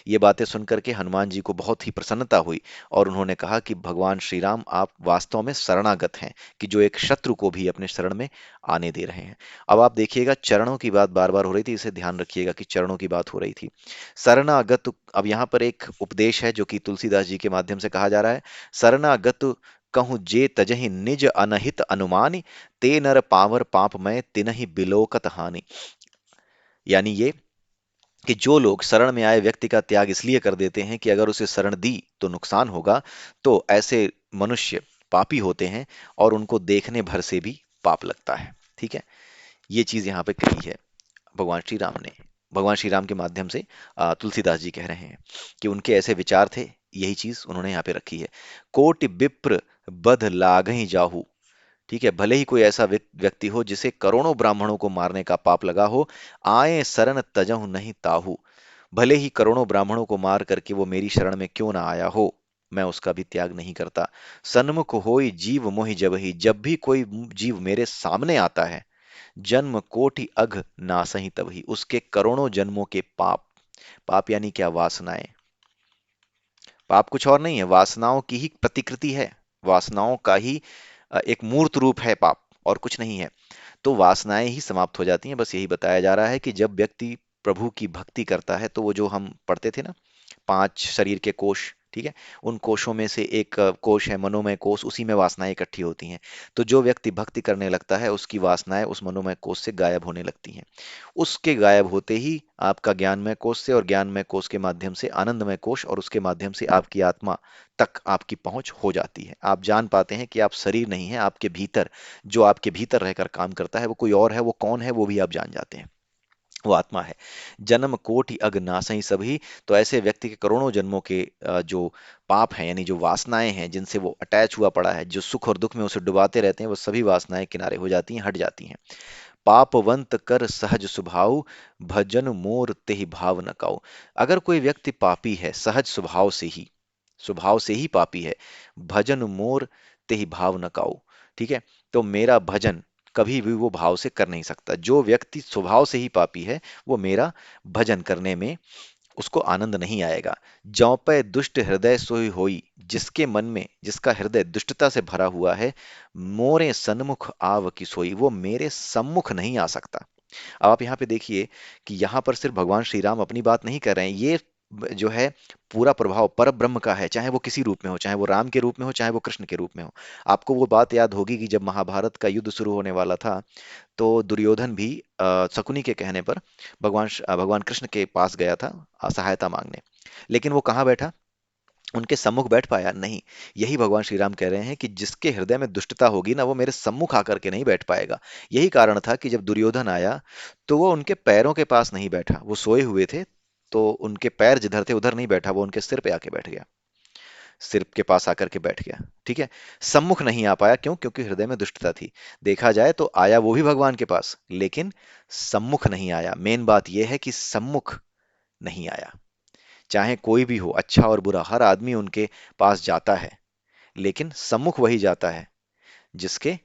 ये बातें सुनकर के हनुमान जी को बहुत ही प्रसन्नता हुई और उन्होंने कहा कि भगवान श्री राम आप वास्तव में शरणागत हैं, कि जो एक शत्रु को भी अपने शरण में आने दे रहे हैं। अब आप देखिएगा चरणों की बात बार बार हो रही थी, इसे ध्यान रखिएगा कि चरणों की बात हो रही थी। शरणागत, अब यहाँ पर एक उपदेश है जो कि तुलसीदास जी के माध्यम से कहा जा रहा है। शरणागत कहूँ जे तजहि निज अनहित अनुमानि, ते नर पावर पापमय तिनहि बिलोकत हानि। यानी ये कि जो लोग शरण में आए व्यक्ति का त्याग इसलिए कर देते हैं कि अगर उसे शरण दी तो नुकसान होगा, तो ऐसे मनुष्य पापी होते हैं और उनको देखने भर से भी पाप लगता है। ठीक है, ये चीज यहाँ पे कही है भगवान श्री राम ने, भगवान श्री राम के माध्यम से तुलसीदास जी कह रहे हैं कि उनके ऐसे विचार थे, यही चीज उन्होंने यहाँ पे रखी है। कोटि विप्र बध लागहि जाहू। ठीक है, भले ही कोई ऐसा व्यक्ति हो जिसे करोड़ों ब्राह्मणों को मारने का पाप लगा हो, आए शरण तजहु नहीं ताहू, भले ही करोड़ों ब्राह्मणों को मार करके वो मेरी शरण में क्यों ना आया हो, मैं उसका भी त्याग नहीं करता। सन्मुख होई जीव मोहि जबहि, जब भी कोई जीव मेरे सामने आता है, जन्म कोटि अघ नासहि तबहि, उसके करोड़ों जन्मों के पाप, पाप यानी क्या, वासनाएं, पाप कुछ और नहीं है, वासनाओं की ही प्रतिकृति है, वासनाओं का ही एक मूर्त रूप है पाप, और कुछ नहीं है। तो वासनाएं ही समाप्त हो जाती हैं। बस यही बताया जा रहा है कि जब व्यक्ति प्रभु की भक्ति करता है तो वो जो हम पढ़ते थे ना, 5 शरीर के कोष, ठीक है, उन कोषों में से एक कोष है मनोमय कोष, उसी में वासनाएं इकट्ठी होती हैं। तो जो व्यक्ति भक्ति करने लगता है उसकी वासनाएं उस मनोमय कोष से गायब होने लगती हैं। उसके गायब होते ही आपका ज्ञानमय कोष से, और ज्ञानमय कोष के माध्यम से आनंदमय कोष, और उसके माध्यम से आपकी आत्मा तक आपकी पहुंच हो जाती है। आप जान पाते हैं कि आप शरीर नहीं है, आपके भीतर, जो आपके भीतर रहकर काम करता है वो कोई और है, वो कौन है वो भी आप जान जाते हैं, वो आत्मा है। जन्म कोटि अग नासहि सभी, तो ऐसे व्यक्ति के करोड़ों जन्मों के जो पाप हैं यानी जो वासनाएं हैं जिनसे वो अटैच हुआ पड़ा है, जो सुख और दुख में उसे डुबाते रहते हैं, वो सभी वासनाएं किनारे हो जाती हैं, हट जाती हैं। पापवंत कर सहज स्वभाव, भजन मोर तेहि भाव न काऊ। अगर कोई व्यक्ति पापी है सहज स्वभाव से ही पापी है, भजन मोर तेहि भाव न काऊ, ठीक है, तो मेरा भजन कभी भी वो भाव से कर नहीं सकता। जो व्यक्ति स्वभाव से ही पापी है वो मेरा भजन करने में उसको आनंद नहीं आएगा। जौ पै दुष्ट हृदय सोई होई, जिसके मन में, जिसका हृदय दुष्टता से भरा हुआ है, मोरे सन्मुख आव की सोई, वो मेरे सम्मुख नहीं आ सकता। अब आप यहाँ पे देखिए कि यहाँ पर सिर्फ भगवान श्री राम अपनी बात नहीं कर रहे हैं, ये जो है पूरा प्रभाव पर ब्रह्म का है, चाहे वो किसी रूप में हो, चाहे वो राम के रूप में हो, चाहे वो कृष्ण के रूप में हो। आपको वो बात याद होगी कि जब महाभारत का युद्ध शुरू होने वाला था तो दुर्योधन भी शकुनी के कहने पर भगवान कृष्ण के पास गया था सहायता मांगने, लेकिन वो कहाँ बैठा, उनके सम्मुख बैठ पाया नहीं। यही भगवान श्री राम कह रहे हैं कि जिसके हृदय में दुष्टता होगी ना वो मेरे सम्मुख आकर के नहीं बैठ पाएगा। यही कारण था कि जब दुर्योधन आया तो वो उनके पैरों के पास नहीं बैठा, वो सोए हुए थे, तो उनके पैर जिधर थे उधर नहीं बैठा, वो उनके सिर पे आके बैठ गया, सिर के पास आकर के बैठ गया। ठीक है, सम्मुख नहीं आ पाया, क्यों, क्योंकि हृदय में दुष्टता थी। देखा जाए तो आया वो भी भगवान के पास, लेकिन सम्मुख नहीं आया। मेन बात यह है कि सम्मुख नहीं आया। चाहे कोई भी हो, अच्छा और बुरा, हर आदमी उनके पास जाता है, लेकिन सम्मुख वही जाता है जिसके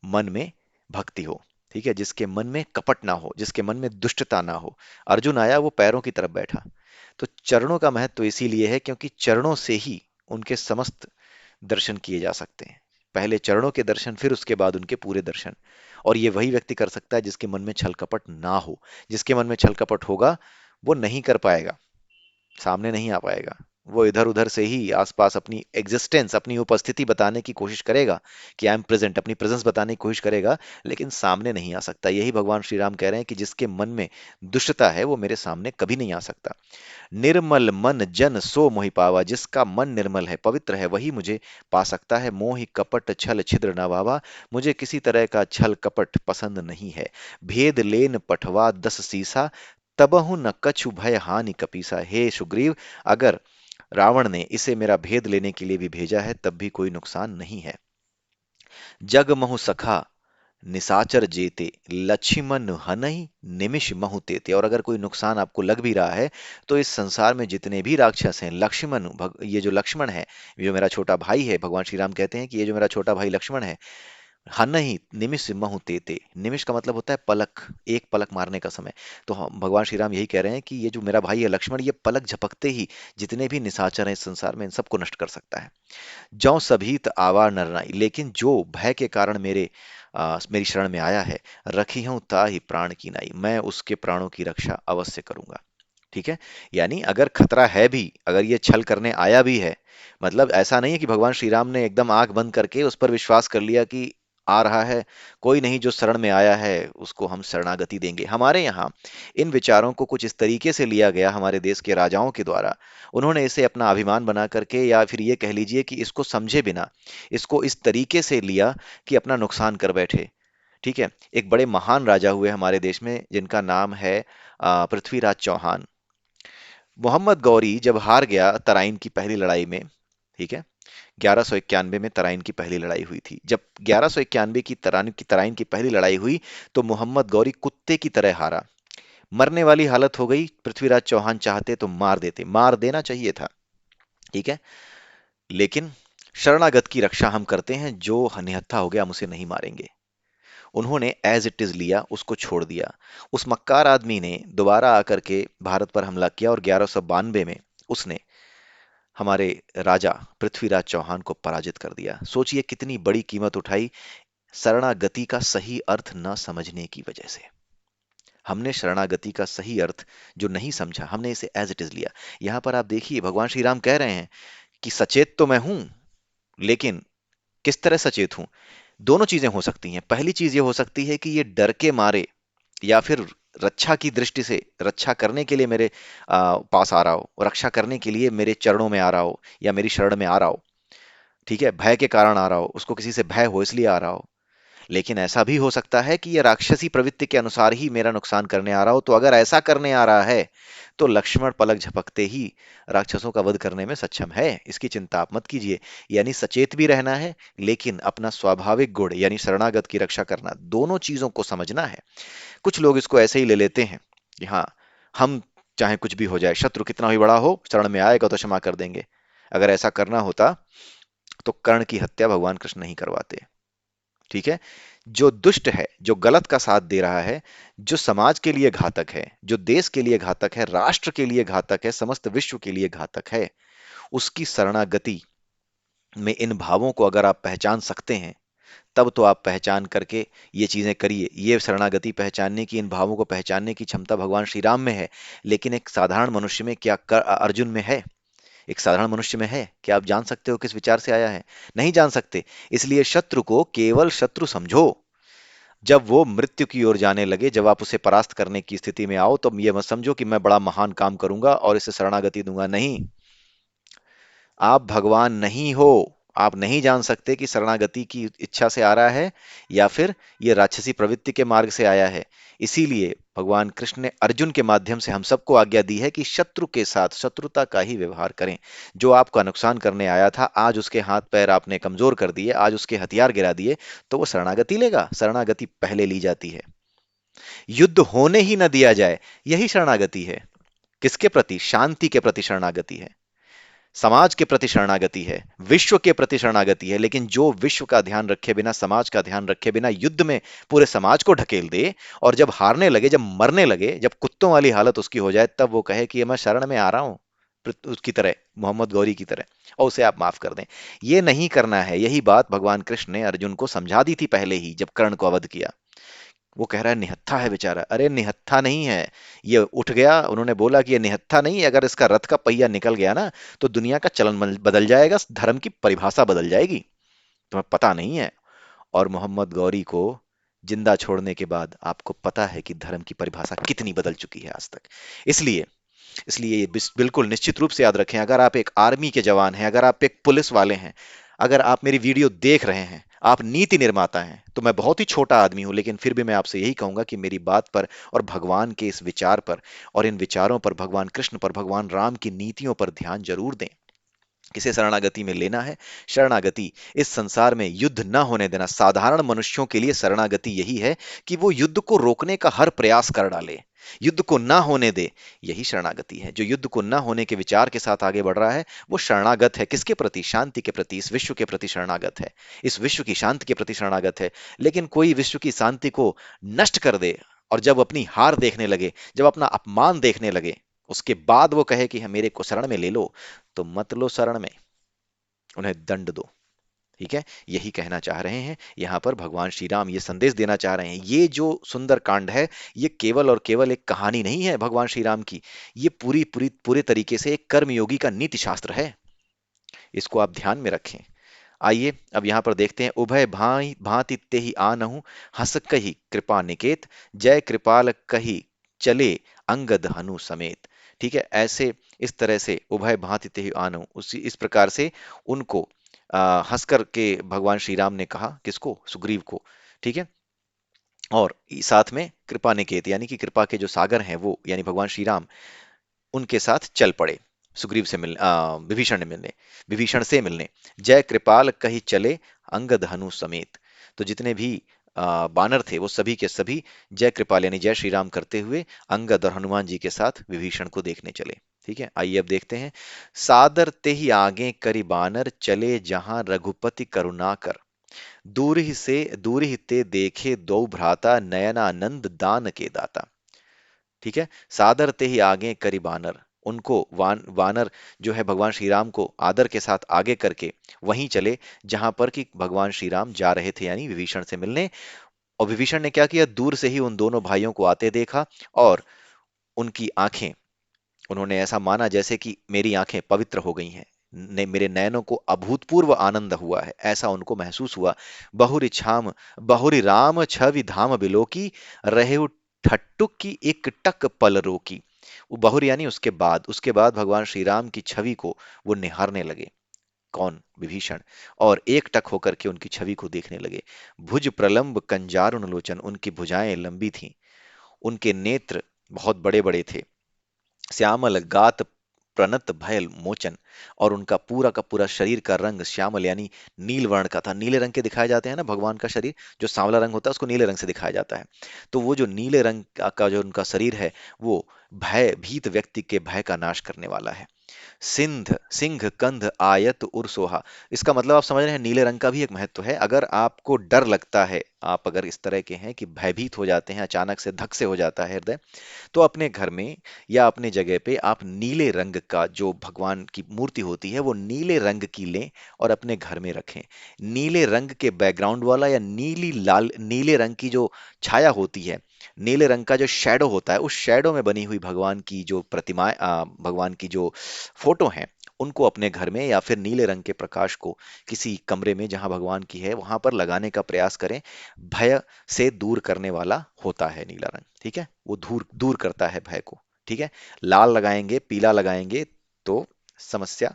मन में भक्ति हो। ठीक है, जिसके मन में कपट ना हो, जिसके मन में दुष्टता ना हो। अर्जुन आया वो पैरों की तरफ बैठा। तो चरणों का महत्व इसीलिए है क्योंकि चरणों से ही उनके समस्त दर्शन किए जा सकते हैं। पहले चरणों के दर्शन, फिर उसके बाद उनके पूरे दर्शन। और ये वही व्यक्ति कर सकता है जिसके मन में छल कपट ना हो। जिसके मन में छल कपट होगा वो नहीं कर पाएगा, सामने नहीं आ पाएगा। वो इधर उधर से ही आसपास अपनी एग्जिस्टेंस, अपनी उपस्थिति बताने की कोशिश करेगा कि आई एम प्रेजेंट, अपनी प्रेजेंस बताने की कोशिश करेगा, लेकिन सामने नहीं आ सकता। यही भगवान श्री राम कह रहे हैं कि जिसके मन में दुष्टता है वो मेरे सामने कभी नहीं आ सकता। निर्मल मन जन सो मोहि पावा, जिसका मन निर्मल है, पवित्र है, वही मुझे पा सकता है। मोहि कपट छल छिद्र न भावा, मुझे किसी तरह का छल कपट पसंद नहीं है। भेद लेन पठवा दस सीसा, तबहु न कछु भय हानि कपीसा। हे सुग्रीव, अगर रावण ने इसे मेरा भेद लेने के लिए भी भेजा है तब भी कोई नुकसान नहीं है। जग महु सखा निसाचर जेते, लक्ष्मण हनहि निमिष महु तेते। और अगर कोई नुकसान आपको लग भी रहा है तो इस संसार में जितने भी राक्षस हैं, लक्ष्मण, ये जो लक्ष्मण है, ये जो मेरा छोटा भाई है, भगवान श्री राम कहते हैं कि ये जो मेरा छोटा भाई लक्ष्मण है, हनहि निमिष महु तेते, निमिष का मतलब होता है पलक, एक पलक मारने का समय। तो हम भगवान श्री राम यही कह रहे हैं कि ये जो मेरा भाई है लक्ष्मण, ये पलक झपकते ही जितने भी निशाचर हैं इस संसार में, इन सबको नष्ट कर सकता है। ज्यों सभीत आवा नर नाई, लेकिन जो भय के कारण मेरी शरण में आया है, रखी हूं ताहि प्राण की नाई, मैं उसके प्राणों की रक्षा अवश्य करूंगा। ठीक है। यानी अगर खतरा है भी, अगर ये छल करने आया भी है, मतलब ऐसा नहीं है कि भगवान श्री राम ने एकदम आंख बंद करके उस पर विश्वास कर लिया कि आ रहा है, कोई नहीं, जो शरण में आया है उसको हम शरणागति देंगे। हमारे यहाँ इन विचारों को कुछ इस तरीके से लिया गया हमारे देश के राजाओं के द्वारा। उन्होंने इसे अपना अभिमान बना करके, या फिर ये कह लीजिए कि इसको समझे बिना, इसको इस तरीके से लिया कि अपना नुकसान कर बैठे। ठीक है। एक बड़े महान राजा हुए हमारे देश में जिनका नाम है पृथ्वीराज चौहान। मोहम्मद गौरी जब हार गया तराइन की पहली लड़ाई में, ठीक है, 1191 में तराइन की पहली लड़ाई हुई थी। जब 1191 की तराइन की पहली लड़ाई हुई तो मोहम्मद गौरी कुत्ते की तरह हारा, मरने वाली हालत हो गई। पृथ्वीराज चौहान चाहते तो मार देते, मार देना चाहिए था। ठीक है। लेकिन शरणागत की रक्षा हम करते हैं, जो निहत्था हो गया हम उसे नहीं मारेंगे। उन्होंने एज इट इज लिया, उसको छोड़ दिया। उस मक्कार आदमी ने दोबारा आकर के भारत पर हमला किया और 1192 में उसने हमारे राजा पृथ्वीराज चौहान को पराजित कर दिया। सोचिए कितनी बड़ी कीमत उठाई, शरणागति का सही अर्थ न समझने की वजह से। हमने शरणागति का सही अर्थ जो नहीं समझा, हमने इसे एज इट इज लिया। यहां पर आप देखिए भगवान श्री राम कह रहे हैं कि सचेत तो मैं हूं, लेकिन किस तरह सचेत हूं? दोनों चीजें हो सकती हैं। पहली चीज ये हो सकती है कि ये डर के मारे, या फिर रक्षा की दृष्टि से, रक्षा करने के लिए मेरे पास आ रहा हो, रक्षा करने के लिए मेरे चरणों में आ रहा हो, या मेरी शरण में आ रहा हो। ठीक है, भय के कारण आ रहा हो, उसको किसी से भय हो इसलिए आ रहा हो। लेकिन ऐसा भी हो सकता है कि ये राक्षसी प्रवृत्ति के अनुसार ही मेरा नुकसान करने आ रहा हो। तो अगर ऐसा करने आ रहा है तो लक्ष्मण पलक झपकते ही राक्षसों का वध करने में सक्षम है, इसकी चिंता आप मत कीजिए। यानी सचेत भी रहना है, लेकिन अपना स्वाभाविक गुण यानी शरणागत की रक्षा करना, दोनों चीजों को समझना है। कुछ लोग इसको ऐसे ही ले लेते हैं कि हाँ, हम चाहे कुछ भी हो जाए, शत्रु कितना भी बड़ा हो, शरण में आएगा तो क्षमा कर देंगे। अगर ऐसा करना होता तो कर्ण की हत्या भगवान कृष्ण नहीं करवाते। ठीक है। जो दुष्ट है, जो गलत का साथ दे रहा है, जो समाज के लिए घातक है, जो देश के लिए घातक है, राष्ट्र के लिए घातक है, समस्त विश्व के लिए घातक है, उसकी शरणागति में इन भावों को अगर आप पहचान सकते हैं, तब तो आप पहचान करके ये चीजें करिए। ये शरणागति पहचानने की, इन भावों को पहचानने की क्षमता भगवान श्री राम में है, लेकिन एक साधारण मनुष्य में क्या अर्जुन में है? एक साधारण मनुष्य में है? क्या आप जान सकते हो किस विचार से आया है? नहीं जान सकते। इसलिए शत्रु को केवल शत्रु समझो। जब वो मृत्यु की ओर जाने लगे, जब आप उसे परास्त करने की स्थिति में आओ, तो ये मत समझो कि मैं बड़ा महान काम करूंगा और इसे शरणागति दूंगा। नहीं, आप भगवान नहीं हो। आप नहीं जान सकते कि शरणागति की इच्छा से आ रहा है या फिर ये राक्षसी प्रवृत्ति के मार्ग से आया है। इसीलिए भगवान कृष्ण ने अर्जुन के माध्यम से हम सबको आज्ञा दी है कि शत्रु के साथ शत्रुता का ही व्यवहार करें। जो आपका नुकसान करने आया था, आज उसके हाथ पैर आपने कमजोर कर दिए, आज उसके हथियार गिरा दिए, तो वो शरणागति लेगा? शरणागति पहले ली जाती है। युद्ध होने ही न दिया जाए, यही शरणागति है। किसके प्रति? शांति के प्रति शरणागति है, समाज के प्रति शरणागति है, विश्व के प्रति शरणागति है। लेकिन जो विश्व का ध्यान रखे बिना, समाज का ध्यान रखे बिना युद्ध में पूरे समाज को ढकेल दे, और जब हारने लगे, जब मरने लगे, जब कुत्तों वाली हालत उसकी हो जाए, तब वो कहे कि मैं शरण में आ रहा हूं, उसकी तरह, मोहम्मद गौरी की तरह, और उसे आप माफ कर दें, ये नहीं करना है। यही बात भगवान कृष्ण ने अर्जुन को समझा दी थी पहले ही, जब कर्ण को अवध किया। वो कह रहा है निहत्था है बेचारा। अरे निहत्था नहीं है, ये उठ गया, उन्होंने बोला कि ये निहत्था नहीं है, अगर इसका रथ का पहिया निकल गया ना तो दुनिया का चलन बदल जाएगा, धर्म की परिभाषा बदल जाएगी। तुम्हें पता नहीं है। और मोहम्मद गौरी को जिंदा छोड़ने के बाद आपको पता है कि धर्म की परिभाषा कितनी बदल चुकी है आज तक। इसलिए इसलिए ये बिल्कुल निश्चित रूप से याद रखें, अगर आप एक आर्मी के जवान हैं, अगर आप एक पुलिस वाले हैं, अगर आप मेरी वीडियो देख रहे हैं, आप नीति निर्माता हैं, तो मैं बहुत ही छोटा आदमी हूं लेकिन फिर भी मैं आपसे यही कहूंगा कि मेरी बात पर और भगवान के इस विचार पर और इन विचारों पर, भगवान कृष्ण पर, भगवान राम की नीतियों पर ध्यान जरूर दें। किसे शरणागति में लेना है? शरणागति इस संसार में युद्ध न होने देना। साधारण मनुष्यों के लिए शरणागति यही है कि वो युद्ध को रोकने का हर प्रयास कर डाले, युद्ध को ना होने दे। यही शरणागति है। जो युद्ध को ना होने के विचार के साथ आगे बढ़ रहा है वो शरणागत है। किसके प्रति? शांति के प्रति, इस विश्व के प्रति शरणागत है, इस विश्व की शांति के प्रति शरणागत है। लेकिन कोई विश्व की शांति को नष्ट कर दे और जब अपनी हार देखने लगे, जब अपना अपमान देखने लगे, उसके बाद वो कहे कि हम मेरे को शरण में ले लो, तो मत लो शरण में, उन्हें दंड दो। ठीक है, यही कहना चाह रहे हैं यहां पर भगवान श्री राम, ये संदेश देना चाह रहे हैं। ये जो सुंदर कांड है, ये केवल और केवल एक कहानी नहीं है भगवान श्री राम की, ये पूरी पूरी पूरे तरीके से एक कर्मयोगी का नीति शास्त्र है। इसको आप ध्यान में रखें। आइए अब यहां पर देखते हैं, उभय भाई भांति तेहि आनहु, हंस कही कृपा निकेत, जय कृपाल कही चले अंगद हनु समेत। ठीक है, ऐसे इस तरह से उभय भांति तेहि आनहु, उसी इस प्रकार से उनको हंस कर के भगवान श्री राम ने कहा, किसको? सुग्रीव को। ठीक है, और साथ में कृपा निकेत यानी कि कृपा के जो सागर हैं वो यानी भगवान श्री राम, उनके साथ चल पड़े सुग्रीव से मिलने, विभीषण से मिलने। जय कृपाल कही चले अंगद हनु समेत। तो जितने भी बानर थे वो सभी के सभी जय कृपाल यानी जय श्री राम करते हुए अंगद और हनुमान जी के साथ विभीषण को देखने चले। ठीक है, आइए अब देखते हैं। सादर ते ही आगे करी बानर, चले जहां रघुपति करुणा कर, दूर ही ते देखे दो भ्राता, नयनानंद दान के दाता। ठीक है, सादर ते ही आगे करी बानर, उनको वानर जो है भगवान श्री राम को आदर के साथ आगे करके वहीं चले जहां पर कि भगवान श्री राम जा रहे थे यानी विभीषण से मिलने। और विभीषण ने क्या किया? दूर से ही उन दोनों भाइयों को आते देखा और उनकी आंखें, उन्होंने ऐसा माना जैसे कि मेरी आंखें पवित्र हो गई हैं, मेरे नयनों को अभूतपूर्व आनंद हुआ है, ऐसा उनको महसूस हुआ। बहुरी छाम बहुरी राम छवि धाम बिलोकी, रहे ठट्टुक की एक टक पल रोकी। वो बहुरी यानी उसके बाद भगवान श्री राम की छवि को वो निहारने लगे। कौन? विभीषण। और एक टक होकर के उनकी छवि को देखने लगे। भुज प्रलंब कंजारुन लोचन, उनकी भुजाएं लंबी थीं, उनके नेत्र बहुत बड़े बड़े थे। श्यामल गात प्रणत भयल मोचन, और उनका पूरा का पूरा शरीर का रंग श्यामल यानी नील वर्ण का था। नीले रंग के दिखाए जाते हैं ना भगवान का शरीर, जो सांवला रंग होता है उसको नीले रंग से दिखाया जाता है। तो वो जो नीले रंग का जो उनका शरीर है, वो भय भीत व्यक्ति के भय का नाश करने वाला है। सिंध सिंह कंध आयत उर्सोहा, इसका मतलब आप समझ रहे हैं नीले रंग का भी एक महत्व है। अगर आपको डर लगता है, आप अगर इस तरह के हैं कि भयभीत हो जाते हैं, अचानक से धक से हो जाता है हृदय, तो अपने घर में या अपने जगह पे आप नीले रंग का जो भगवान की मूर्ति होती है वो नीले रंग की लें और अपने घर में रखें। नीले रंग के बैकग्राउंड वाला या नीले रंग की जो छाया होती है, नीले रंग का जो शैडो होता है, उस शैडो में बनी हुई भगवान की जो प्रतिमाएं, भगवान की जो फोटो हैं, उनको अपने घर में या फिर नीले रंग के प्रकाश को किसी कमरे में जहां भगवान की है वहां पर लगाने का प्रयास करें। भय से दूर करने वाला होता है नीला रंग। ठीक है, वो दूर दूर करता है भय को। ठीक है, लाल लगाएंगे, पीला लगाएंगे तो समस्या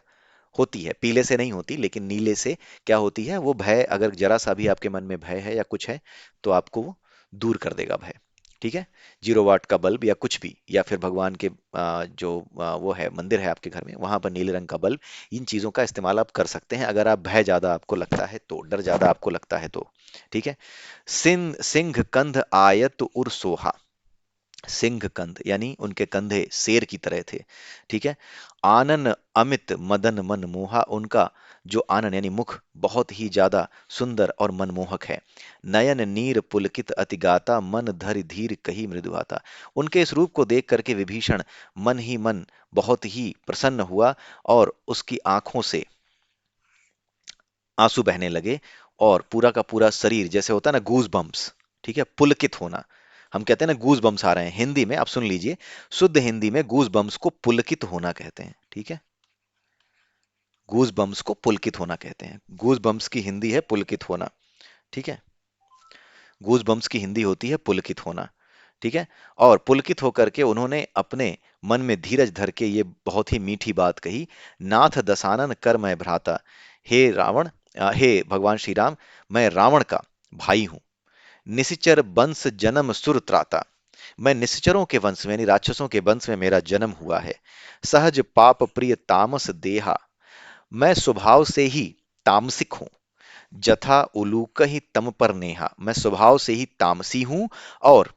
होती है, पीले से नहीं होती लेकिन नीले से क्या होती है? वो भय, अगर जरा सा भी आपके मन में भय है या कुछ है तो आपको वो दूर कर देगा भय। ठीक है, 0 वाट का बल्ब या कुछ भी, या फिर भगवान के जो वो है मंदिर है आपके घर में, वहां पर नीले रंग का बल्ब, इन चीजों का इस्तेमाल आप कर सकते हैं अगर आप भय ज्यादा आपको लगता है तो, डर ज्यादा आपको लगता है तो। ठीक है, सिंह कंध आयत उर सोहा, सिंह कंध यानी उनके कंधे शेर की तरह थे। ठीक है, आनन अमित मदन मन मोहा, उनका जो आनन यानी मुख बहुत ही ज्यादा सुंदर और मनमोहक है। नयन नीर पुलकित अतिगाता, मन धरि धीर कही मृदुआता। उनके इस रूप को देख करके विभीषण मन ही मन बहुत ही प्रसन्न हुआ और उसकी आंखों से आंसू बहने लगे और पूरा का पूरा शरीर, जैसे होता है ना गूज बम्प्स, ठीक है, पुलकित होना। हम कहते हैं ना गूज बम्स आ रहे हैं, हिंदी में आप सुन लीजिए, शुद्ध हिंदी में गूज बम्स को पुलकित होना कहते हैं। ठीक है, गूज बम्स को पुलकित होना कहते हैं। गूज बम्स की हिंदी है पुलकित होना। ठीक है, गूज बम्स की हिंदी होती है पुलकित होना। ठीक है, और पुलकित होकर के उन्होंने अपने मन में धीरज धर के ये बहुत ही मीठी बात कही, नाथ दसानन कर मैं भ्राता, हे रावण, हे भगवान श्री राम, मैं रावण का भाई हूं, निशिचर वंश जन्म सुर त्राता, मैं निश्चरों के वंश में यानी राक्षसों के वंश में मेरा जन्म हुआ है। सहज पाप प्रिय तामस देहा, मैं स्वभाव से ही तामसिक हूं, जथा उलूक ही तम पर नेहा, मैं स्वभाव से ही तामसी हूं, और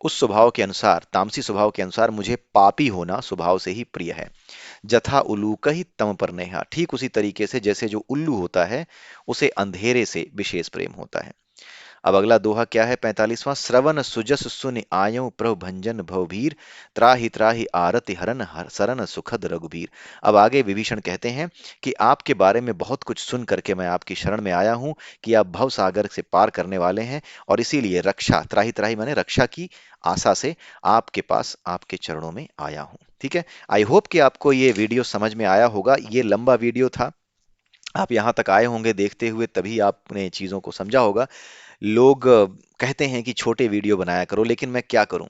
उस स्वभाव के अनुसार, तामसी स्वभाव के अनुसार मुझे पापी होना स्वभाव से ही प्रिय है। जथा उलूक ही तम पर नेहा, ठीक उसी तरीके से जैसे जो उल्लू होता है उसे अंधेरे से विशेष प्रेम होता है। अब अगला दोहा क्या है, 45वां, श्रवण सुजस सुनि आयऊ प्रभु भंजन भवभीर, त्राहि त्राहि आरति हरन हर सरन सुखद रघुबीर। अब आगे विभीषण कहते हैं कि आपके बारे में बहुत कुछ सुन करके मैं आपकी शरण में आया हूं कि आप भव सागर से पार करने वाले हैं, और इसीलिए रक्षा, त्राहि त्राहि माने रक्षा की आशा से आपके पास, आपके चरणों में आया हूं। ठीक है, आई होप कि आपको ये वीडियो समझ में आया होगा। ये लंबा वीडियो था, आप यहाँ तक आए होंगे देखते हुए, तभी आपने चीजों को समझा होगा। लोग कहते हैं कि छोटे वीडियो बनाया करो, लेकिन मैं क्या करूं,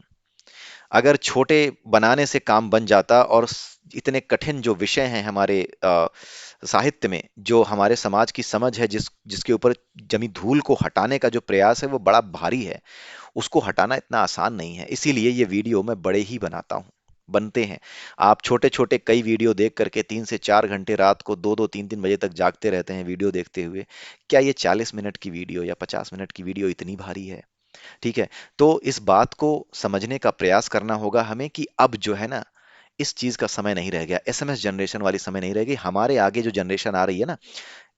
अगर छोटे बनाने से काम बन जाता और इतने कठिन जो विषय हैं हमारे साहित्य में, जो हमारे समाज की समझ है, जिसके ऊपर जमी धूल को हटाने का जो प्रयास है वो बड़ा भारी है, उसको हटाना इतना आसान नहीं है। इसीलिए ये वीडियो मैं बड़े ही बनाता हूँ, बनते हैं। आप छोटे छोटे कई वीडियो देख करके 3 से 4 घंटे रात को 2-2 3-3 बजे तक जागते रहते हैं वीडियो देखते हुए, क्या ये 40 मिनट की वीडियो या 50 मिनट की वीडियो इतनी भारी है? ठीक है, तो इस बात को समझने का प्रयास करना होगा हमें कि अब जो है ना, इस चीज का समय नहीं रह गया, एसएमएस जनरेशन वाली समय नहीं रह गई। हमारे आगे जो जनरेशन आ रही है ना,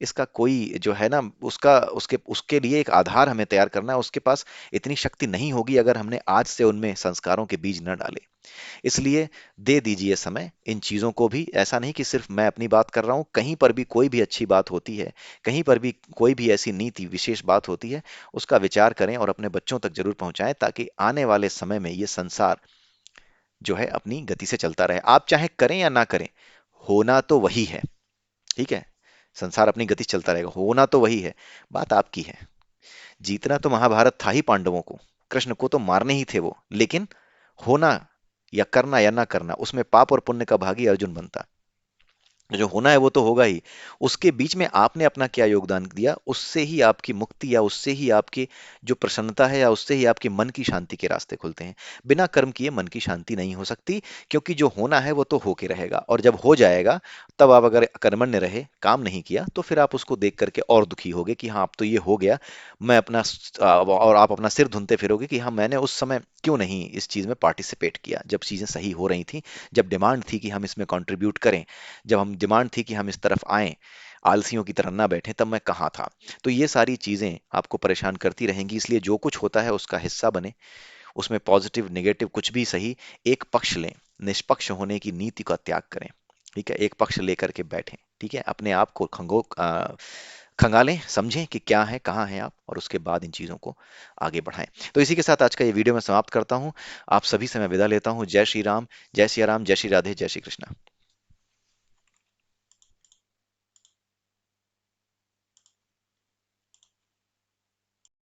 इसका कोई जो है ना, उसका उसके उसके लिए एक आधार हमें तैयार करना है। उसके पास इतनी शक्ति नहीं होगी अगर हमने आज से उनमें संस्कारों के बीज न डाले। इसलिए दे दीजिए समय इन चीजों को भी। ऐसा नहीं कि सिर्फ मैं अपनी बात कर रहा हूं, कहीं पर भी कोई भी अच्छी बात होती है, कहीं पर भी कोई भी ऐसी नीति विशेष बात होती है, उसका विचार करें और अपने बच्चों तक जरूर पहुंचाएं, ताकि आने वाले समय में ये संसार जो है अपनी गति से चलता रहे। आप चाहे करें या ना करें, होना तो वही है। ठीक है, संसार अपनी गति से चलता रहेगा, होना तो वही है। बात आपकी है। जीतना तो महाभारत था ही पांडवों को, कृष्ण को तो मारने ही थे वो, लेकिन होना या ना करना, उसमें पाप और पुण्य का भागी अर्जुन बनता। जो होना है वो तो होगा ही, उसके बीच में आपने अपना क्या योगदान दिया, उससे ही आपकी मुक्ति, या उससे ही आपकी जो प्रसन्नता है, या उससे ही आपके मन की शांति के रास्ते खुलते हैं। बिना कर्म किए मन की शांति नहीं हो सकती, क्योंकि जो होना है वो तो होके रहेगा, और जब हो जाएगा, तब आप अगर कर्मण्य रहे, काम नहीं किया, तो फिर आप उसको देख करके और दुखी होगे कि हाँ अब तो ये हो गया, मैं अपना और आप अपना सिर धुनते फिरोगे कि हाँ मैंने उस समय क्यों नहीं इस चीज में पार्टिसिपेट किया, जब चीजें सही हो रही थी, जब डिमांड थी कि हम इसमें कंट्रीब्यूट करें, जब हम डिमांड थी कि हम इस तरफ आएं, आलसियों की तरह ना बैठे, तब मैं कहाँ था। तो ये सारी चीजें आपको परेशान करती रहेंगी, इसलिए जो कुछ होता है उसका हिस्सा बने, उसमें पॉजिटिव नेगेटिव कुछ भी सही, एक पक्ष लें, निष्पक्ष होने की नीति का त्याग करें। ठीक है, एक पक्ष लेकर के बैठें। ठीक है, अपने आप को खंगालें, समझें कि क्या है, कहाँ हैं आप, और उसके बाद इन चीजों को आगे बढ़ाएं। तो इसी के साथ आज का ये वीडियो मैं समाप्त करता हूं। आप सभी से मैं विदा लेता हूं। जय श्री राम, जय सिया राम, जय श्री राधे, जय श्री कृष्णा।